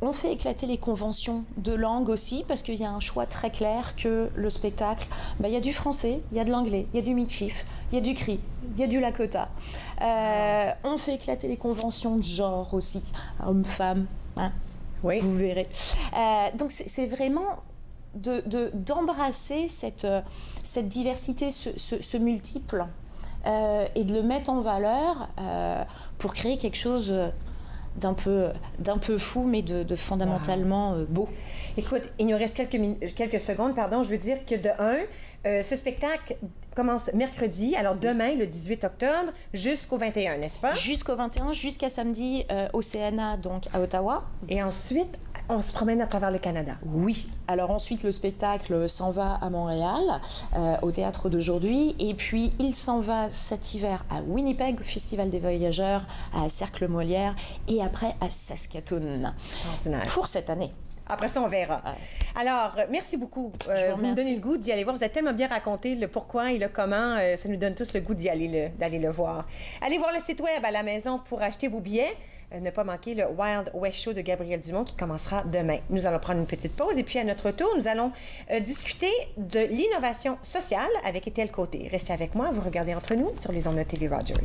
On fait éclater les conventions de langue aussi, parce qu'il y a un choix très clair que le spectacle, il y a du français, il y a de l'anglais, il y a du michif, il y a du cri, il y a du lakota. On fait éclater les conventions de genre aussi, homme-femme, hein, oui. Vous verrez. Donc c'est vraiment d'embrasser cette diversité, ce multiple, et de le mettre en valeur pour créer quelque chose d'un peu fou, mais de fondamentalement beau. Écoute, il nous reste quelques secondes, pardon. Je veux dire que ce spectacle commence mercredi, alors demain, le 18 octobre, jusqu'au 21, n'est-ce pas? Jusqu'au 21, jusqu'à samedi au CNA, donc à Ottawa. Et ensuite, on se promène à travers le Canada. Oui. Alors ensuite, le spectacle s'en va à Montréal, au Théâtre d'aujourd'hui, et puis il s'en va cet hiver à Winnipeg, au Festival des Voyageurs, à Cercle Molière, et après à Saskatoon. Pour cette année. Après ça, on verra. Alors, merci beaucoup. Vous me donnez le goût d'y aller voir. Vous avez tellement bien raconté le pourquoi et le comment. Ça nous donne tous le goût d'aller le voir. Allez voir le site web à la maison pour acheter vos billets. Ne pas manquer le Wild West Show de Gabriel Dumont qui commencera demain. Nous allons prendre une petite pause et puis à notre tour, nous allons discuter de l'innovation sociale avec Étienne Côté. Restez avec moi, vous regardez Entre nous sur les ondes de TV Rogers.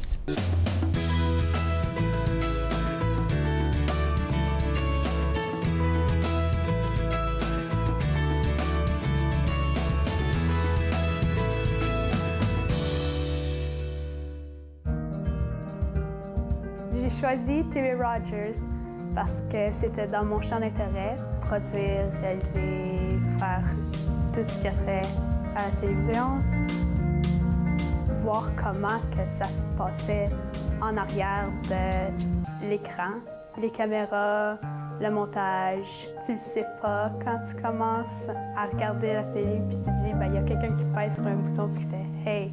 J'ai choisi TV Rogers parce que c'était dans mon champ d'intérêt, produire, réaliser, faire tout ce qui a trait à la télévision. Voir comment que ça se passait en arrière de l'écran, les caméras, le montage. Tu le sais pas quand tu commences à regarder la télé puis tu dis, il y a quelqu'un qui pèse sur un bouton puis tu fais « Hey! »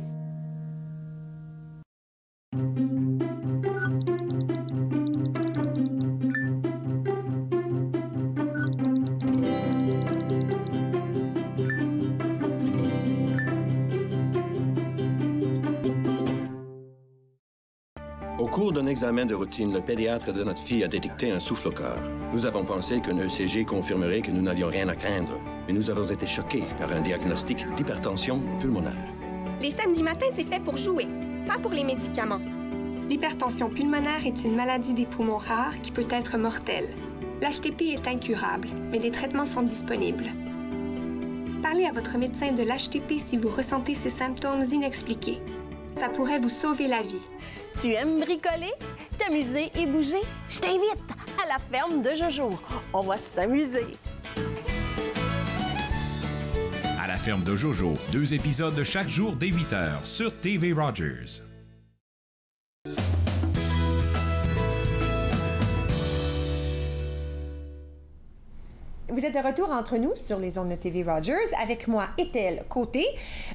Au cours d'un examen de routine, le pédiatre de notre fille a détecté un souffle au cœur. Nous avons pensé qu'un ECG confirmerait que nous n'avions rien à craindre, mais nous avons été choqués par un diagnostic d'hypertension pulmonaire. Les samedis matins, c'est fait pour jouer, pas pour les médicaments. L'hypertension pulmonaire est une maladie des poumons rares qui peut être mortelle. L'HTP est incurable, mais des traitements sont disponibles. Parlez à votre médecin de l'HTP si vous ressentez ces symptômes inexpliqués. Ça pourrait vous sauver la vie. Tu aimes bricoler, t'amuser et bouger? Je t'invite à la ferme de Jojo. On va s'amuser. À la ferme de Jojo, 2 épisodes de chaque jour dès 8h sur TV Rogers. Vous êtes de retour entre nous sur les ondes de TV Rogers avec moi, Étienne Côté,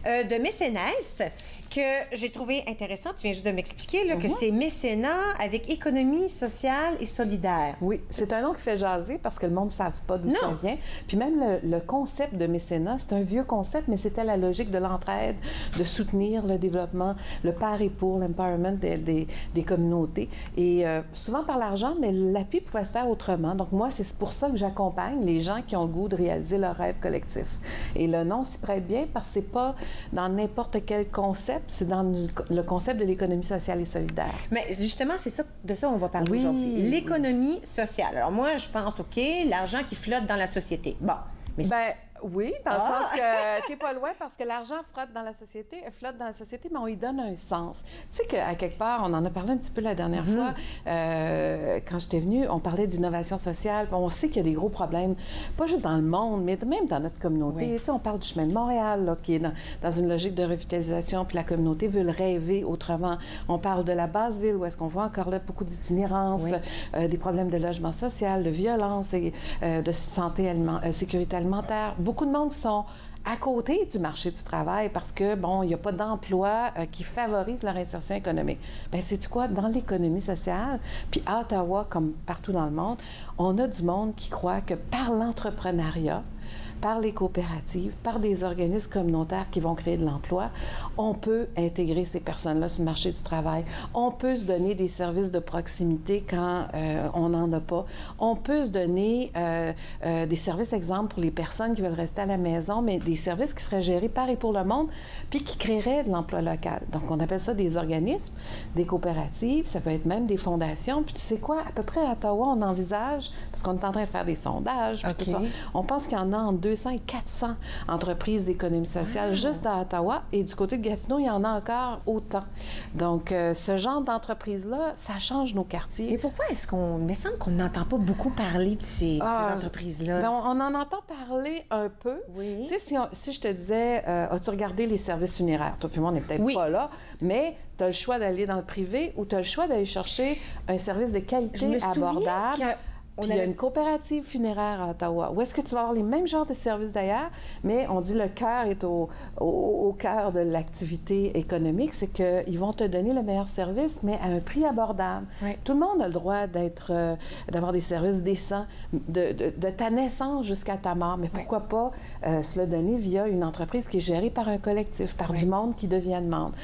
de Mécénès, que j'ai trouvé intéressant. Tu viens juste de m'expliquer que c'est mécénat avec économie sociale et solidaire. Oui, c'est un nom qui fait jaser parce que le monde ne savent pas d'où ça vient. Puis même le concept de mécénat, c'est un vieux concept, mais c'était la logique de l'entraide, de soutenir le développement, le par et pour, l'empowerment des communautés. Et souvent par l'argent, mais l'appui pouvait se faire autrement. Donc moi, c'est pour ça que j'accompagne les gens qui ont le goût de réaliser leur rêve collectif. Et le nom s'y prête bien parce que c'est pas dans n'importe quel concept, c'est dans le concept de l'économie sociale et solidaire. Mais justement, c'est ça, de ça on va parler aujourd'hui. L'économie sociale. Alors moi, je pense, OK, l'argent qui flotte dans la société. Bon. Mais Oui, dans le sens que t'es pas loin parce que l'argent flotte dans la société, mais on y donne un sens. Tu sais qu'à quelque part, on en a parlé un petit peu la dernière fois, quand j'étais venue, on parlait d'innovation sociale. On sait qu'il y a des gros problèmes, pas juste dans le monde, mais même dans notre communauté. Tu sais, on parle du chemin de Montréal, là, qui est dans une logique de revitalisation, puis la communauté veut le rêver autrement. On parle de la Basse-Ville, où est-ce qu'on voit encore là beaucoup d'itinérance, des problèmes de logement social, de violence, et, de sécurité alimentaire. Beaucoup de monde qui sont à côté du marché du travail parce que, bon, il n'y a pas d'emploi qui favorise leur insertion économique. Bien, sais-tu quoi? Dans l'économie sociale, puis à Ottawa, comme partout dans le monde, on a du monde qui croit que par l'entrepreneuriat, par les coopératives, par des organismes communautaires qui vont créer de l'emploi, on peut intégrer ces personnes-là sur le marché du travail. On peut se donner des services de proximité quand on n'en a pas. On peut se donner des services, exemple, pour les personnes qui veulent rester à la maison, mais des services qui seraient gérés par et pour le monde, puis qui créeraient de l'emploi local. Donc, on appelle ça des organismes, des coopératives, ça peut être même des fondations. Puis tu sais quoi? À peu près à Ottawa, on envisage, parce qu'on est en train de faire des sondages, puis tout ça, on pense qu'il y en a entre 200 et 400 entreprises d'économie sociale juste à Ottawa. Et du côté de Gatineau, il y en a encore autant. Donc, ce genre d'entreprise-là, ça change nos quartiers. Et pourquoi est-ce qu'on... Il me semble qu'on n'entend pas beaucoup parler de ces entreprises-là. Bien, on en entend parler un peu. Oui. Tu sais, si je te disais, as-tu regardé les services funéraires? Toi puis moi, on n'est peut-être pas là, mais tu as le choix d'aller dans le privé ou tu as le choix d'aller chercher un service de qualité abordable. Puis il y a une coopérative funéraire à Ottawa. Où est-ce que tu vas avoir les mêmes genres de services d'ailleurs, mais on dit le cœur est au cœur de l'activité économique, c'est qu'ils vont te donner le meilleur service, mais à un prix abordable. Oui. Tout le monde a le droit d'avoir des services décents de ta naissance jusqu'à ta mort, mais pourquoi pas se le donner via une entreprise qui est gérée par un collectif, par du monde qui deviennent membres.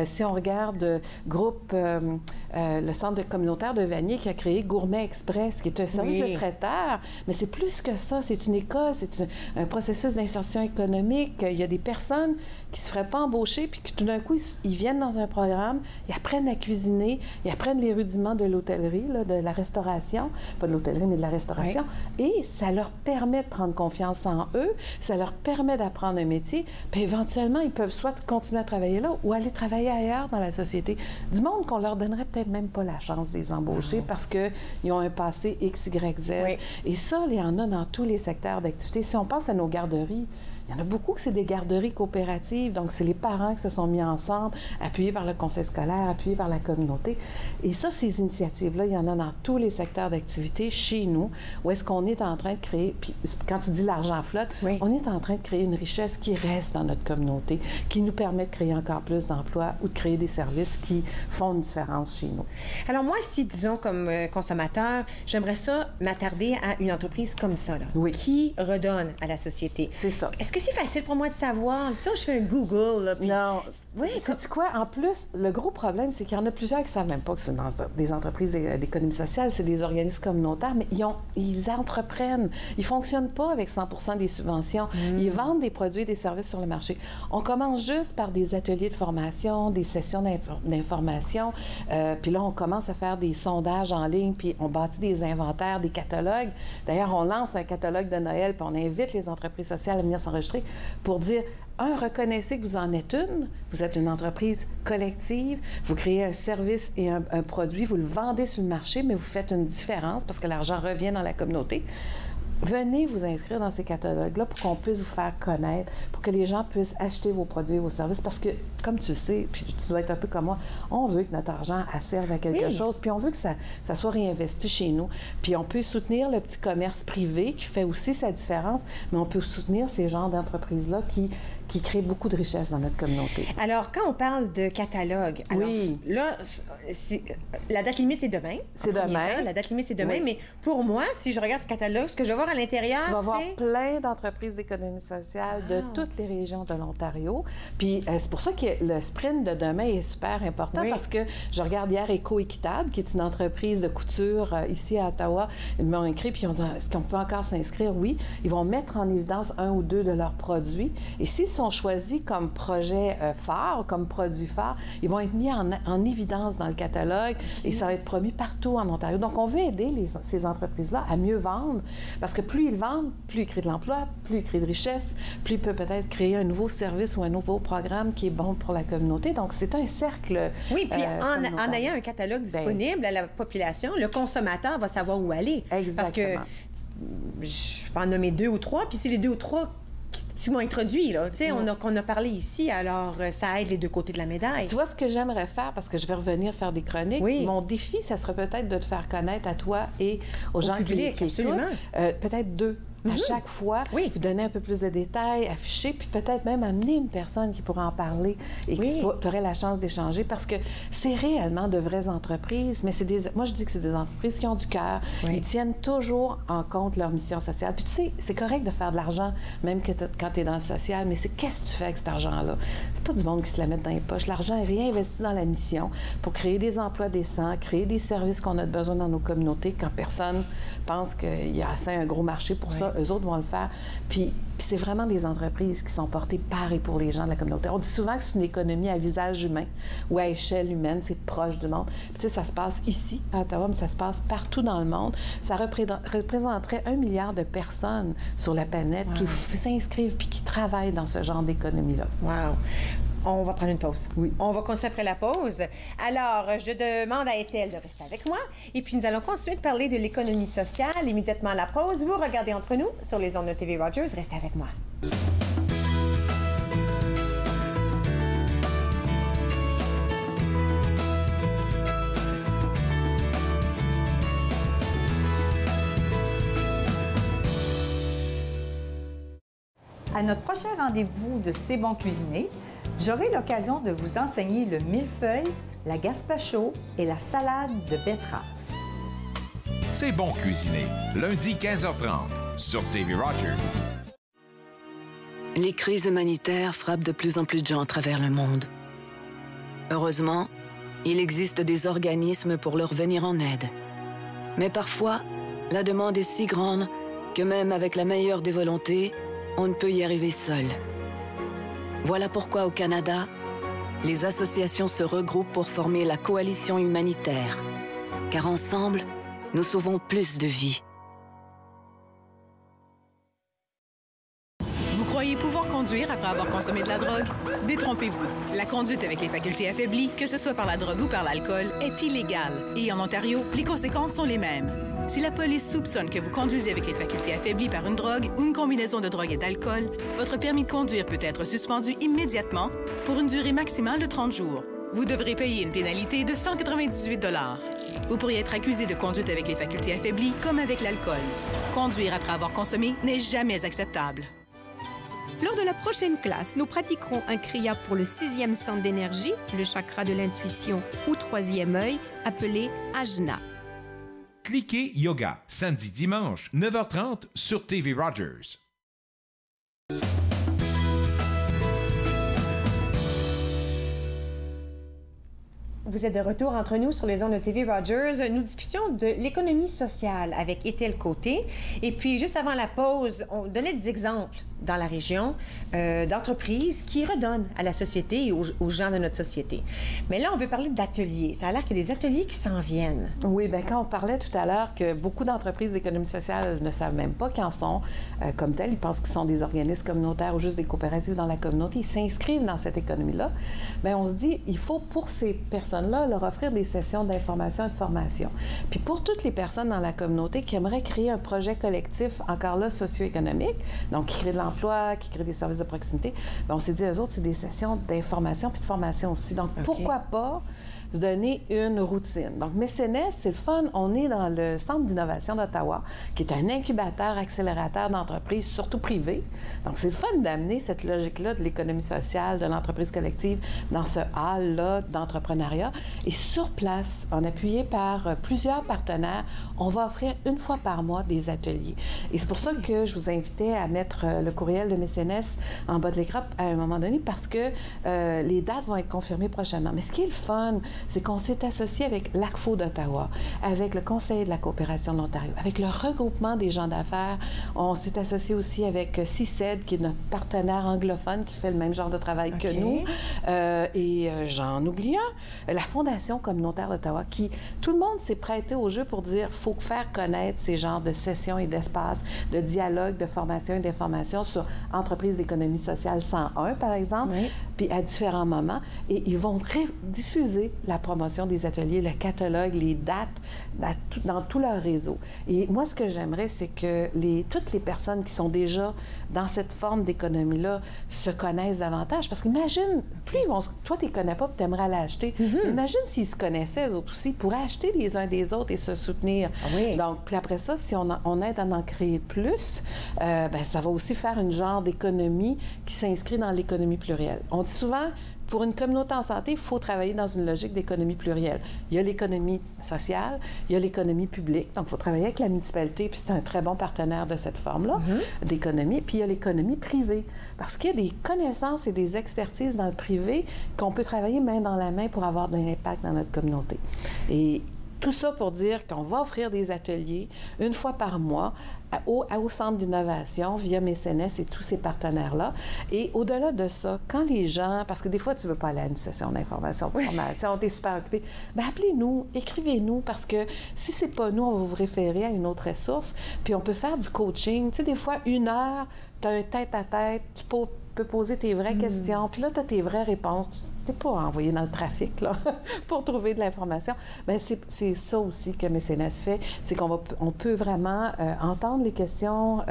Si on regarde groupe, le centre communautaire de Vanier qui a créé Gourmet Express, qui est un service de traiteur, mais c'est plus que ça. C'est une école, c'est un processus d'insertion économique. Il y a des personnes qui ne se feraient pas embaucher, puis qui tout d'un coup, ils viennent dans un programme, ils apprennent à cuisiner, ils apprennent les rudiments de l'hôtellerie, de la restauration, pas de l'hôtellerie, mais de la restauration, et ça leur permet de prendre confiance en eux, ça leur permet d'apprendre un métier, puis éventuellement, ils peuvent soit continuer à travailler là ou aller travailler ailleurs dans la société. Du monde qu'on leur donnerait peut-être même pas la chance de les embaucher parce qu'ils ont un passé X, Y, Z. Et ça, il y en a dans tous les secteurs d'activité. Si on pense à nos garderies, il y en a beaucoup que c'est des garderies coopératives, donc c'est les parents qui se sont mis ensemble, appuyés par le conseil scolaire, appuyés par la communauté. Et ça, ces initiatives-là, il y en a dans tous les secteurs d'activité chez nous, où est-ce qu'on est en train de créer, puis quand tu dis l'argent flotte, on est en train de créer une richesse qui reste dans notre communauté, qui nous permet de créer encore plus d'emplois ou de créer des services qui font une différence chez nous. Alors moi, si, disons, comme consommateur, j'aimerais ça m'attarder à une entreprise comme ça, là, qui redonne à la société. C'est ça. Est-ce que c'est facile pour moi de savoir? Tu sais, je fais un Google, là, puis... Non. Oui, sais-tu quoi? En plus, le gros problème, c'est qu'il y en a plusieurs qui ne savent même pas que c'est dans des entreprises d'économie sociale, c'est des organismes communautaires, mais ils entreprennent. Ils ne fonctionnent pas avec 100% des subventions. Ils vendent des produits et des services sur le marché. On commence juste par des ateliers de formation, des sessions d'information, puis là, on commence à faire des sondages en ligne, puis on bâtit des inventaires, des catalogues. D'ailleurs, on lance un catalogue de Noël, puis on invite les entreprises sociales à venir s'enregistrer pour dire, reconnaissez que vous en êtes une, vous êtes une entreprise collective, vous créez un service et un produit, vous le vendez sur le marché, mais vous faites une différence parce que l'argent revient dans la communauté. Venez vous inscrire dans ces catalogues-là pour qu'on puisse vous faire connaître, pour que les gens puissent acheter vos produits et vos services. Parce que, comme tu sais, puis tu dois être un peu comme moi, on veut que notre argent serve à quelque chose, puis on veut que ça soit réinvesti chez nous. Puis on peut soutenir le petit commerce privé qui fait aussi sa différence, mais on peut soutenir ces genres d'entreprises-là qui créent beaucoup de richesses dans notre communauté. Alors, quand on parle de catalogue, alors, là, la date limite, c'est demain. C'est demain. La date limite, c'est demain. Mais pour moi, si je regarde ce catalogue, ce que je vais voir à l'intérieur, tu vas voir plein d'entreprises d'économie sociale de toutes les régions de l'Ontario. Puis c'est pour ça que le sprint de demain est super important parce que je regarde hier Éco-Équitable, qui est une entreprise de couture ici à Ottawa. Ils m'ont écrit puis ils ont dit, est-ce qu'on peut encore s'inscrire? Oui. Ils vont mettre en évidence un ou deux de leurs produits. Et s'ils sont choisis comme projet phare, comme produit phare, ils vont être mis en évidence dans le catalogue et ça va être promu partout en Ontario. Donc, on veut aider ces entreprises-là à mieux vendre parce que plus ils vendent, plus ils créent de l'emploi, plus ils créent de richesse, plus ils peuvent peut-être créer un nouveau service ou un nouveau programme qui est bon pour la communauté. Donc, c'est un cercle. Oui, puis en ayant un catalogue disponible à la population, le consommateur va savoir où aller. Exactement. Parce que je peux en nommer 2 ou 3, puis c'est les 2 ou 3 tu m'as introduit, là. Tu sais, qu'on a parlé ici, alors ça aide les 2 côtés de la médaille. Tu vois ce que j'aimerais faire, parce que je vais revenir faire des chroniques. Oui. Mon défi, ça serait peut-être de te faire connaître à toi et aux gens public, qui écoutent. Peut-être 2. À chaque fois, puis donner un peu plus de détails, afficher, puis peut-être même amener une personne qui pourra en parler et qui aurait la chance d'échanger, parce que c'est réellement de vraies entreprises, mais moi je dis que c'est des entreprises qui ont du cœur, ils tiennent toujours en compte leur mission sociale. Puis tu sais, c'est correct de faire de l'argent, même quand tu es dans le social, mais c'est qu'est-ce que tu fais avec cet argent-là? C'est pas du monde qui se la met dans les poches. L'argent est réinvesti dans la mission pour créer des emplois décents, créer des services qu'on a besoin dans nos communautés quand personne pense qu'il y a assez un gros marché pour ça. Eux autres vont le faire. Puis c'est vraiment des entreprises qui sont portées par et pour les gens de la communauté. On dit souvent que c'est une économie à visage humain ou à échelle humaine, c'est proche du monde. Puis tu sais, ça se passe ici, à Ottawa, mais ça se passe partout dans le monde. Ça représenterait 1 milliard de personnes sur la planète qui s'inscrivent puis qui travaillent dans ce genre d'économie-là. Wow! On va prendre une pause. Oui. On va continuer après la pause. Alors, je demande à Ethel de rester avec moi. Et puis, nous allons continuer de parler de l'économie sociale immédiatement à la pause. Vous regardez Entre nous sur les ondes de TV Rogers. Restez avec moi. À notre prochain rendez-vous de C'est bon cuisiner, j'aurai l'occasion de vous enseigner le millefeuille, la gazpacho et la salade de betterave. C'est bon cuisiner, lundi 15h30 sur TV Rogers. Les crises humanitaires frappent de plus en plus de gens à travers le monde. Heureusement, il existe des organismes pour leur venir en aide. Mais parfois, la demande est si grande que même avec la meilleure des volontés, on ne peut y arriver seul. Voilà pourquoi au Canada, les associations se regroupent pour former la coalition humanitaire. Car ensemble, nous sauvons plus de vies. Vous croyez pouvoir conduire après avoir consommé de la drogue? Détrompez-vous. La conduite avec les facultés affaiblies, que ce soit par la drogue ou par l'alcool, est illégale. Et en Ontario, les conséquences sont les mêmes. Si la police soupçonne que vous conduisez avec les facultés affaiblies par une drogue ou une combinaison de drogue et d'alcool, votre permis de conduire peut être suspendu immédiatement pour une durée maximale de 30 jours. Vous devrez payer une pénalité de 198 $. Vous pourriez être accusé de conduite avec les facultés affaiblies comme avec l'alcool. Conduire après avoir consommé n'est jamais acceptable. Lors de la prochaine classe, nous pratiquerons un kriya pour le 6e centre d'énergie, le chakra de l'intuition ou 3e œil, appelé Ajna. Cliquez Yoga, samedi-dimanche, 9h30 sur TV Rogers. Vous êtes de retour entre nous sur les ondes de TV Rogers. Nous discutions de l'économie sociale avec Ethel Côté. Et puis, juste avant la pause, on donnait des exemples dans la région d'entreprises qui redonnent à la société et aux gens de notre société. Mais là, on veut parler d'ateliers. Ça a l'air qu'il y a des ateliers qui s'en viennent. Oui, bien, quand on parlait tout à l'heure que beaucoup d'entreprises d'économie sociale ne savent même pas qu'ils en sont comme tels, ils pensent qu'ils sont des organismes communautaires ou juste des coopératives dans la communauté, ils s'inscrivent dans cette économie-là, bien, on se dit, il faut pour ces personnes-là leur offrir des sessions d'information et de formation. Puis pour toutes les personnes dans la communauté qui aimeraient créer un projet collectif, encore là, socio-économique, donc qui crée de l'emploi, qui crée des services de proximité, bien, on s'est dit, eux autres, c'est des sessions d'information puis de formation aussi. Donc, pourquoi pas se donner une routine. Donc, Mécénès, c'est le fun. On est dans le Centre d'innovation d'Ottawa, qui est un incubateur, accélérateur d'entreprises, surtout privées. Donc, c'est le fun d'amener cette logique-là de l'économie sociale, de l'entreprise collective, dans ce hall-là d'entrepreneuriat. Et sur place, en appuyé par plusieurs partenaires, on va offrir une fois par mois des ateliers. Et c'est pour ça que je vous invitais à mettre le courriel de Mécénès en bas de l'écran à un moment donné, parce que les dates vont être confirmées prochainement. Mais ce qui est le fun, c'est qu'on s'est associé avec l'ACFO d'Ottawa, avec le Conseil de la coopération de l'Ontario, avec le regroupement des gens d'affaires. On s'est associé aussi avec CICED, qui est notre partenaire anglophone, qui fait le même genre de travail que nous. Et j'en oublie un, la Fondation communautaire d'Ottawa, qui, tout le monde s'est prêté au jeu pour dire, faut faire connaître ces genres de sessions et d'espaces, de dialogue, de formation et d'information sur entreprises d'économie sociale 101, par exemple, puis à différents moments. Et ils vont diffuser la promotion des ateliers, le catalogue, les dates, dans tout leur réseau. Et moi, ce que j'aimerais, c'est que toutes les personnes qui sont déjà dans cette forme d'économie-là se connaissent davantage. Parce qu'imagine, plus ils vont... Toi, tu ne les connais pas, tu aimerais l'acheter. Imagine s'ils se connaissaient, eux autres aussi, ils pourraient acheter les uns des autres et se soutenir. Donc, puis après ça, si on aide à en créer plus, ça va aussi faire une genre d'économie qui s'inscrit dans l'économie plurielle. On dit souvent... Pour une communauté en santé, il faut travailler dans une logique d'économie plurielle. Il y a l'économie sociale, il y a l'économie publique. Donc, il faut travailler avec la municipalité, puis c'est un très bon partenaire de cette forme-là d'économie. Puis, il y a l'économie privée, parce qu'il y a des connaissances et des expertises dans le privé qu'on peut travailler main dans la main pour avoir de l'impact dans notre communauté. Et tout ça pour dire qu'on va offrir des ateliers une fois par mois au Centre d'innovation via Mécénès et tous ces partenaires-là. Et au-delà de ça, quand les gens... Parce que des fois, tu ne veux pas aller à une session d'information, de formation, tu es super occupé. Bien, appelez-nous, écrivez-nous, parce que si c'est pas nous, on va vous référer à une autre ressource. Puis on peut faire du coaching. Tu sais, des fois, 1 heure, tu as un tête-à-tête, tu peux poser tes vraies questions, puis là, tu as tes vraies réponses. Tu n'es pas envoyé dans le trafic, là, pour trouver de l'information. Bien, c'est ça aussi que Mécénès fait, c'est qu'on peut vraiment entendre les questions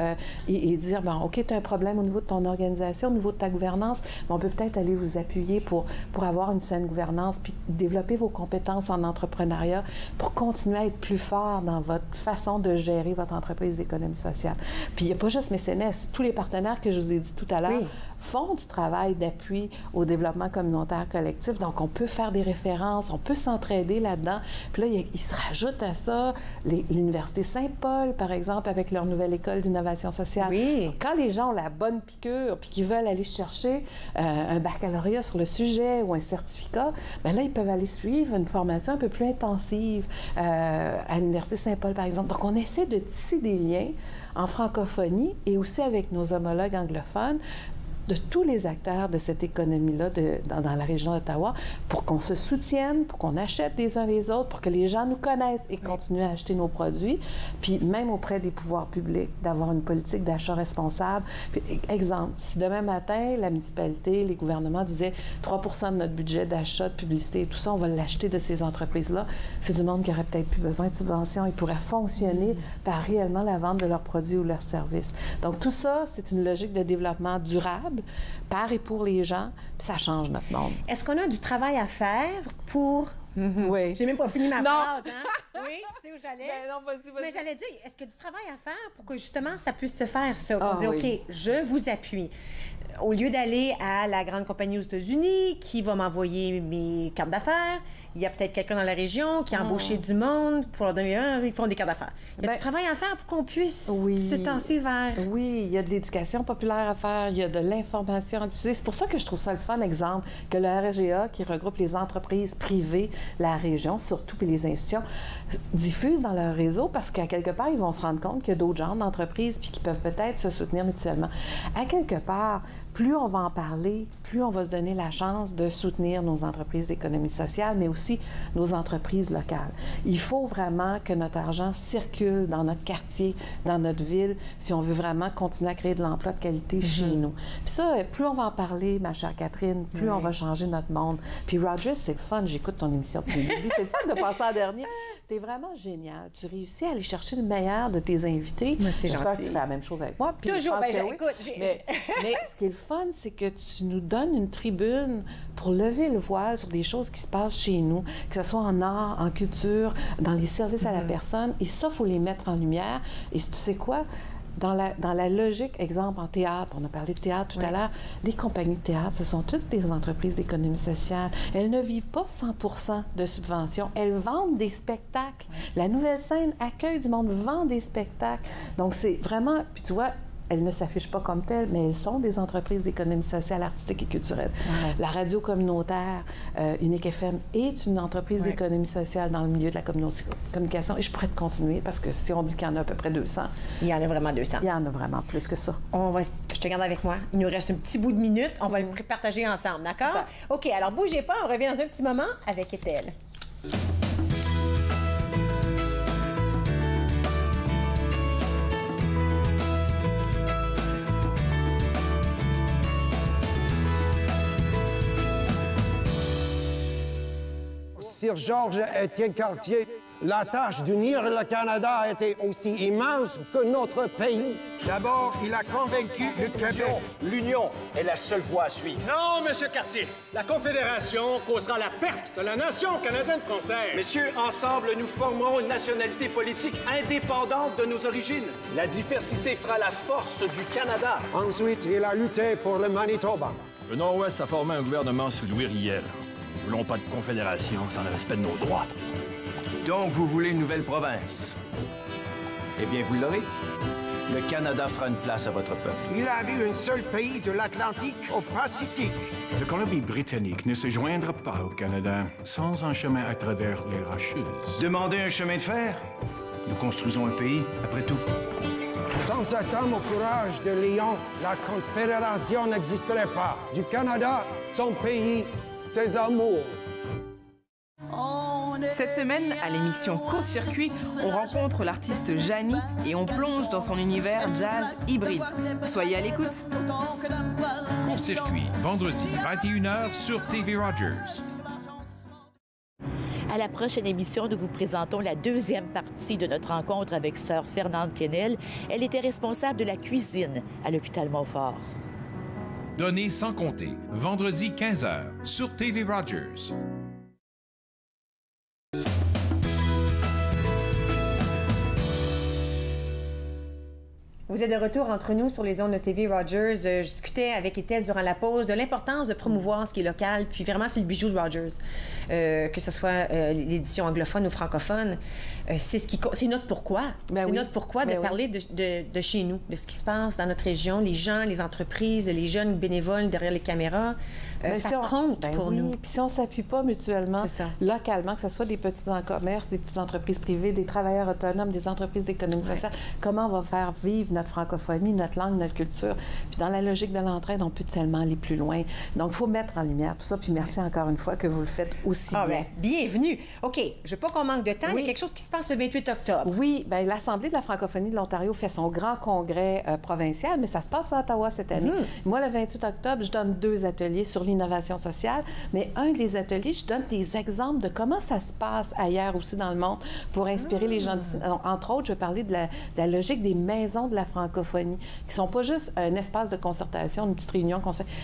et dire, bon, OK, tu as un problème au niveau de ton organisation, au niveau de ta gouvernance, mais on peut peut-être aller vous appuyer pour avoir une saine gouvernance, puis développer vos compétences en entrepreneuriat pour continuer à être plus fort dans votre façon de gérer votre entreprise d'économie sociale. Puis il n'y a pas juste Mécénès, tous les partenaires que je vous ai dit tout à l'heure font du travail d'appui au développement communautaire collectif. Donc, on peut faire des références, on peut s'entraider là-dedans. Puis là, il se rajoute à ça l'Université Saint-Paul, par exemple, avec leur nouvelle école d'innovation sociale. Quand les gens ont la bonne piqûre puis qu'ils veulent aller chercher un baccalauréat sur le sujet ou un certificat, bien là, ils peuvent aller suivre une formation un peu plus intensive à l'Université Saint-Paul, par exemple. Donc, on essaie de tisser des liens en francophonie et aussi avec nos homologues anglophones de tous les acteurs de cette économie-là dans la région d'Ottawa pour qu'on se soutienne, pour qu'on achète les uns les autres, pour que les gens nous connaissent et continuent à acheter nos produits. Puis même auprès des pouvoirs publics, d'avoir une politique d'achat responsable. Puis, exemple, si demain matin, la municipalité, les gouvernements disaient 3 % de notre budget d'achat, de publicité et tout ça, on va l'acheter de ces entreprises-là, c'est du monde qui aurait peut-être plus besoin de subventions. Ils pourraient fonctionner par réellement la vente de leurs produits ou leurs services. Donc tout ça, c'est une logique de développement durable par et pour les gens, puis ça change notre monde. Est-ce qu'on a du travail à faire pour... Oui. J'ai même pas fini ma phrase, hein? Oui, tu sais où j'allais? Ben non, vas-y. Mais j'allais dire, est-ce qu'il y a du travail à faire pour que justement ça puisse se faire, ça? On dit, OK, je vous appuie. Au lieu d'aller à la grande compagnie aux États-Unis qui va m'envoyer mes cartes d'affaires, il y a peut-être quelqu'un dans la région qui a embauché du monde pour leur donner ils font des cartes d'affaires. Il y a du travail à faire pour qu'on puisse se tasser vers... Oui, il y a de l'éducation populaire à faire, il y a de l'information à diffuser. C'est pour ça que je trouve ça le fun, exemple, que le RGA, qui regroupe les entreprises privées, la région surtout, puis les institutions, diffusent dans leur réseau parce qu'à quelque part, ils vont se rendre compte qu'il y a d'autres genres d'entreprises puis qui peuvent peut-être se soutenir mutuellement. À quelque part, plus on va en parler, plus on va se donner la chance de soutenir nos entreprises d'économie sociale, mais aussi nos entreprises locales. Il faut vraiment que notre argent circule dans notre quartier, dans notre ville, si on veut vraiment continuer à créer de l'emploi de qualité chez nous. Puis ça, plus on va en parler, ma chère Catherine, plus on va changer notre monde. Puis Rogers, c'est le fun, j'écoute ton émission depuis le début, c'est le fun de passer en dernier. T'es vraiment génial. Tu réussis à aller chercher le meilleur de tes invités. J'espère que tu fais la même chose avec moi. Puis toujours, écoute... Mais ce qui est le fun, c'est que tu nous donnes une tribune pour lever le voile sur des choses qui se passent chez nous, que ce soit en art, en culture, dans les services à la personne. Et ça, il faut les mettre en lumière. Et tu sais quoi? Dans la logique, exemple, en théâtre, on a parlé de théâtre tout à l'heure, les compagnies de théâtre, ce sont toutes des entreprises d'économie sociale. Elles ne vivent pas 100% de subventions. Elles vendent des spectacles. La Nouvelle Scène accueille du monde, vend des spectacles. Donc, c'est vraiment... Puis tu vois, elles ne s'affichent pas comme telles, mais elles sont des entreprises d'économie sociale, artistique et culturelle. Ouais. La radio communautaire, Unique FM, est une entreprise d'économie sociale dans le milieu de la communication. Et je pourrais te continuer, parce que si on dit qu'il y en a à peu près 200... Il y en a vraiment 200. Il y en a vraiment plus que ça. Je te garde avec moi. Il nous reste un petit bout de minute. On va le partager ensemble, d'accord? OK, alors bougez pas. On revient dans un petit moment avec Ethel. Sir Georges Étienne Cartier, la tâche d'unir le Canada a été aussi immense que notre pays. D'abord, il a convaincu le Québec. L'union est la seule voie à suivre. Non, Monsieur Cartier. La Confédération causera la perte de la nation canadienne-française. Messieurs, ensemble, nous formerons une nationalité politique indépendante de nos origines. La diversité fera la force du Canada. Ensuite, il a lutté pour le Manitoba. Le Nord-Ouest a formé un gouvernement sous Louis Riel. Nous ne voulons pas de confédération sans le respect de nos droits. Donc, vous voulez une nouvelle province? Eh bien, vous l'aurez. Le Canada fera une place à votre peuple. Il a vu un seul pays de l'Atlantique au Pacifique. La Colombie-Britannique ne se joindra pas au Canada sans un chemin à travers les Rocheuses. Demandez un chemin de fer. Nous construisons un pays, après tout. Sans cet homme au courage de Lyon, la Confédération n'existerait pas. Du Canada, son pays, ses amours. Cette semaine, à l'émission Court-Circuit, on rencontre l'artiste Janie et on plonge dans son univers jazz hybride. Soyez à l'écoute. Court-Circuit, vendredi, 21h sur TV Rogers. À la prochaine émission, nous vous présentons la deuxième partie de notre rencontre avec sœur Fernande Quesnel. Elle était responsable de la cuisine à l'hôpital Montfort. Données sans compter, vendredi 15h sur TV Rogers. Vous êtes de retour entre nous sur les ondes de TV Rogers. Je discutais avec Ethel durant la pause de l'importance de promouvoir ce qui est local, puis vraiment, c'est le bijou de Rogers. Que ce soit l'édition anglophone ou francophone, c'est notre pourquoi. C'est notre pourquoi de parler de chez nous, de ce qui se passe dans notre région, les gens, les entreprises, les jeunes bénévoles derrière les caméras. Ça compte pour nous. Puis si on ne s'appuie pas mutuellement, localement, que ce soit des petits commerces, des petites entreprises privées, des travailleurs autonomes, des entreprises d'économie sociale, comment on va faire vivre notre francophonie, notre langue, notre culture? Puis dans la logique de l'entraide, on peut tellement aller plus loin. Donc, il faut mettre en lumière tout ça. Puis merci encore une fois que vous le faites aussi bien. Bienvenue. OK, je veux pas qu'on manque de temps. Il y a quelque chose qui se passe le 28 octobre. Oui, bien, l'Assemblée de la francophonie de l'Ontario fait son grand congrès provincial, mais ça se passe à Ottawa cette année. Moi, le 28 octobre, je donne 2 ateliers sur l'innovation sociale, mais un des ateliers, je donne des exemples de comment ça se passe ailleurs aussi dans le monde pour inspirer les gens. Entre autres, je vais parler de la logique des maisons de la francophonie, qui sont pas juste un espace de concertation, une petite réunion.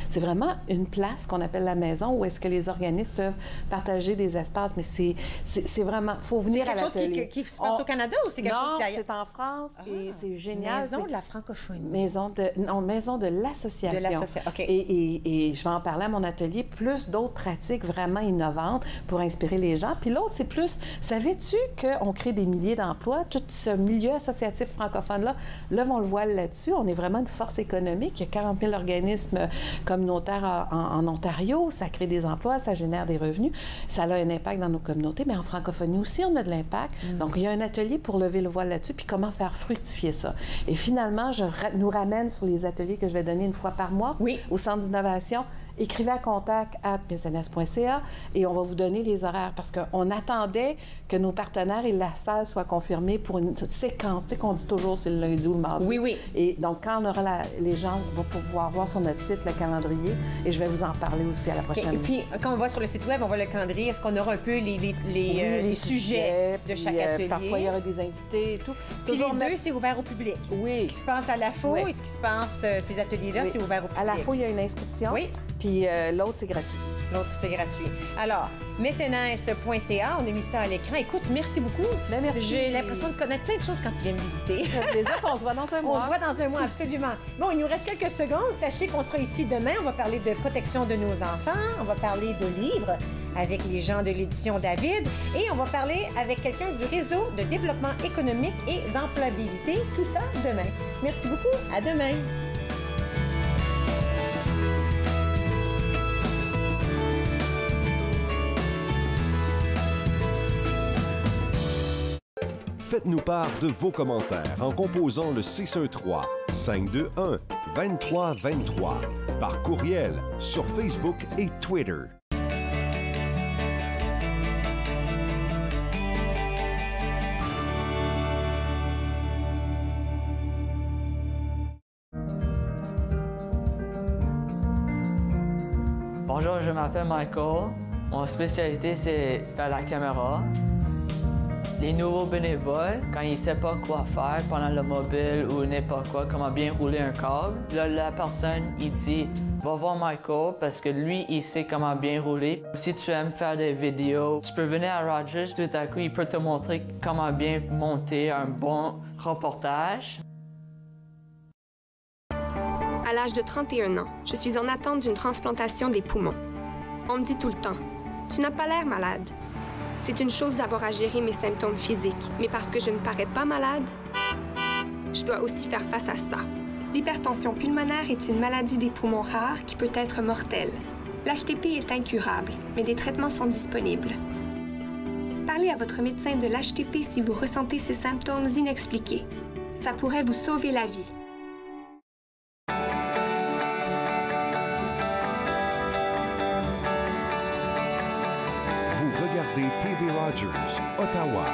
C'est vraiment une place qu'on appelle la maison où est-ce que les organismes peuvent partager des espaces, mais c'est vraiment... Il faut venir à l'atelier. C'est quelque chose qui se passe au Canada ou c'est quelque chose d'ailleurs? Non, c'est en France et c'est génial. Maison de la francophonie. Maison de l'association. De l'association, OK. Et je vais en parler à mon atelier, plus d'autres pratiques vraiment innovantes pour inspirer les gens. Puis l'autre, c'est plus, savais-tu qu'on crée des milliers d'emplois? Tout ce milieu associatif francophone-là, levons le voile là-dessus. On est vraiment une force économique. Il y a 40 000 organismes communautaires en Ontario. Ça crée des emplois, ça génère des revenus. Ça a un impact dans nos communautés, mais en francophonie aussi, on a de l'impact. Donc, il y a un atelier pour lever le voile là-dessus, puis comment faire fructifier ça. Et finalement, je nous ramène sur les ateliers que je vais donner une fois par mois au Centre d'innovation. Écrivez à contact@mecenas.ca et on va vous donner les horaires parce qu'on attendait que nos partenaires et la salle soient confirmés pour une séquence. Tu sais qu'on dit toujours c'est le lundi ou le mardi. Oui, oui. Et donc, quand on aura les gens vont pouvoir voir sur notre site le calendrier et je vais vous en parler aussi à la prochaine. Et puis, quand on va sur le site web, on voit le calendrier. Est-ce qu'on aura un peu les sujets de chaque atelier? Parfois, il y aura des invités et tout. Puis les deux, c'est ouvert au public. Oui. Ce qui se passe à la FO et ce qui se passe, ces ateliers-là, c'est ouvert au public. À la FO, il y a une inscription. Oui. Puis l'autre, c'est gratuit. L'autre, c'est gratuit. Alors, mecenas.ca, on a mis ça à l'écran. Écoute, merci beaucoup. Bien, merci. J'ai l'impression de connaître plein de choses quand tu viens me visiter. Ça fait plaisir qu'on se voit dans un mois. On se voit dans un mois, absolument. Bon, il nous reste quelques secondes. Sachez qu'on sera ici demain. On va parler de protection de nos enfants. On va parler de livres. avec les gens de l'édition David et on va parler avec quelqu'un du réseau de développement économique et d'employabilité. Tout ça demain. Merci beaucoup. À demain. Faites-nous part de vos commentaires en composant le 613-521-2323 par courriel sur Facebook et Twitter. Bonjour, je m'appelle Michael. Mon spécialité, c'est faire la caméra. Les nouveaux bénévoles, quand ils ne savent pas quoi faire pendant le mobile ou n'importe quoi, comment bien rouler un câble, là, la personne, il dit « Va voir Michael parce que lui, il sait comment bien rouler. Si tu aimes faire des vidéos, tu peux venir à Rogers, tout à coup, il peut te montrer comment bien monter un bon reportage. » À l'âge de 31 ans, je suis en attente d'une transplantation des poumons. On me dit tout le temps « Tu n'as pas l'air malade. » C'est une chose d'avoir à gérer mes symptômes physiques, mais parce que je ne parais pas malade, je dois aussi faire face à ça. L'hypertension pulmonaire est une maladie des poumons rare qui peut être mortelle. L'HTP est incurable, mais des traitements sont disponibles. Parlez à votre médecin de l'HTP si vous ressentez ces symptômes inexpliqués. Ça pourrait vous sauver la vie. Regardez TV Rogers, Ottawa.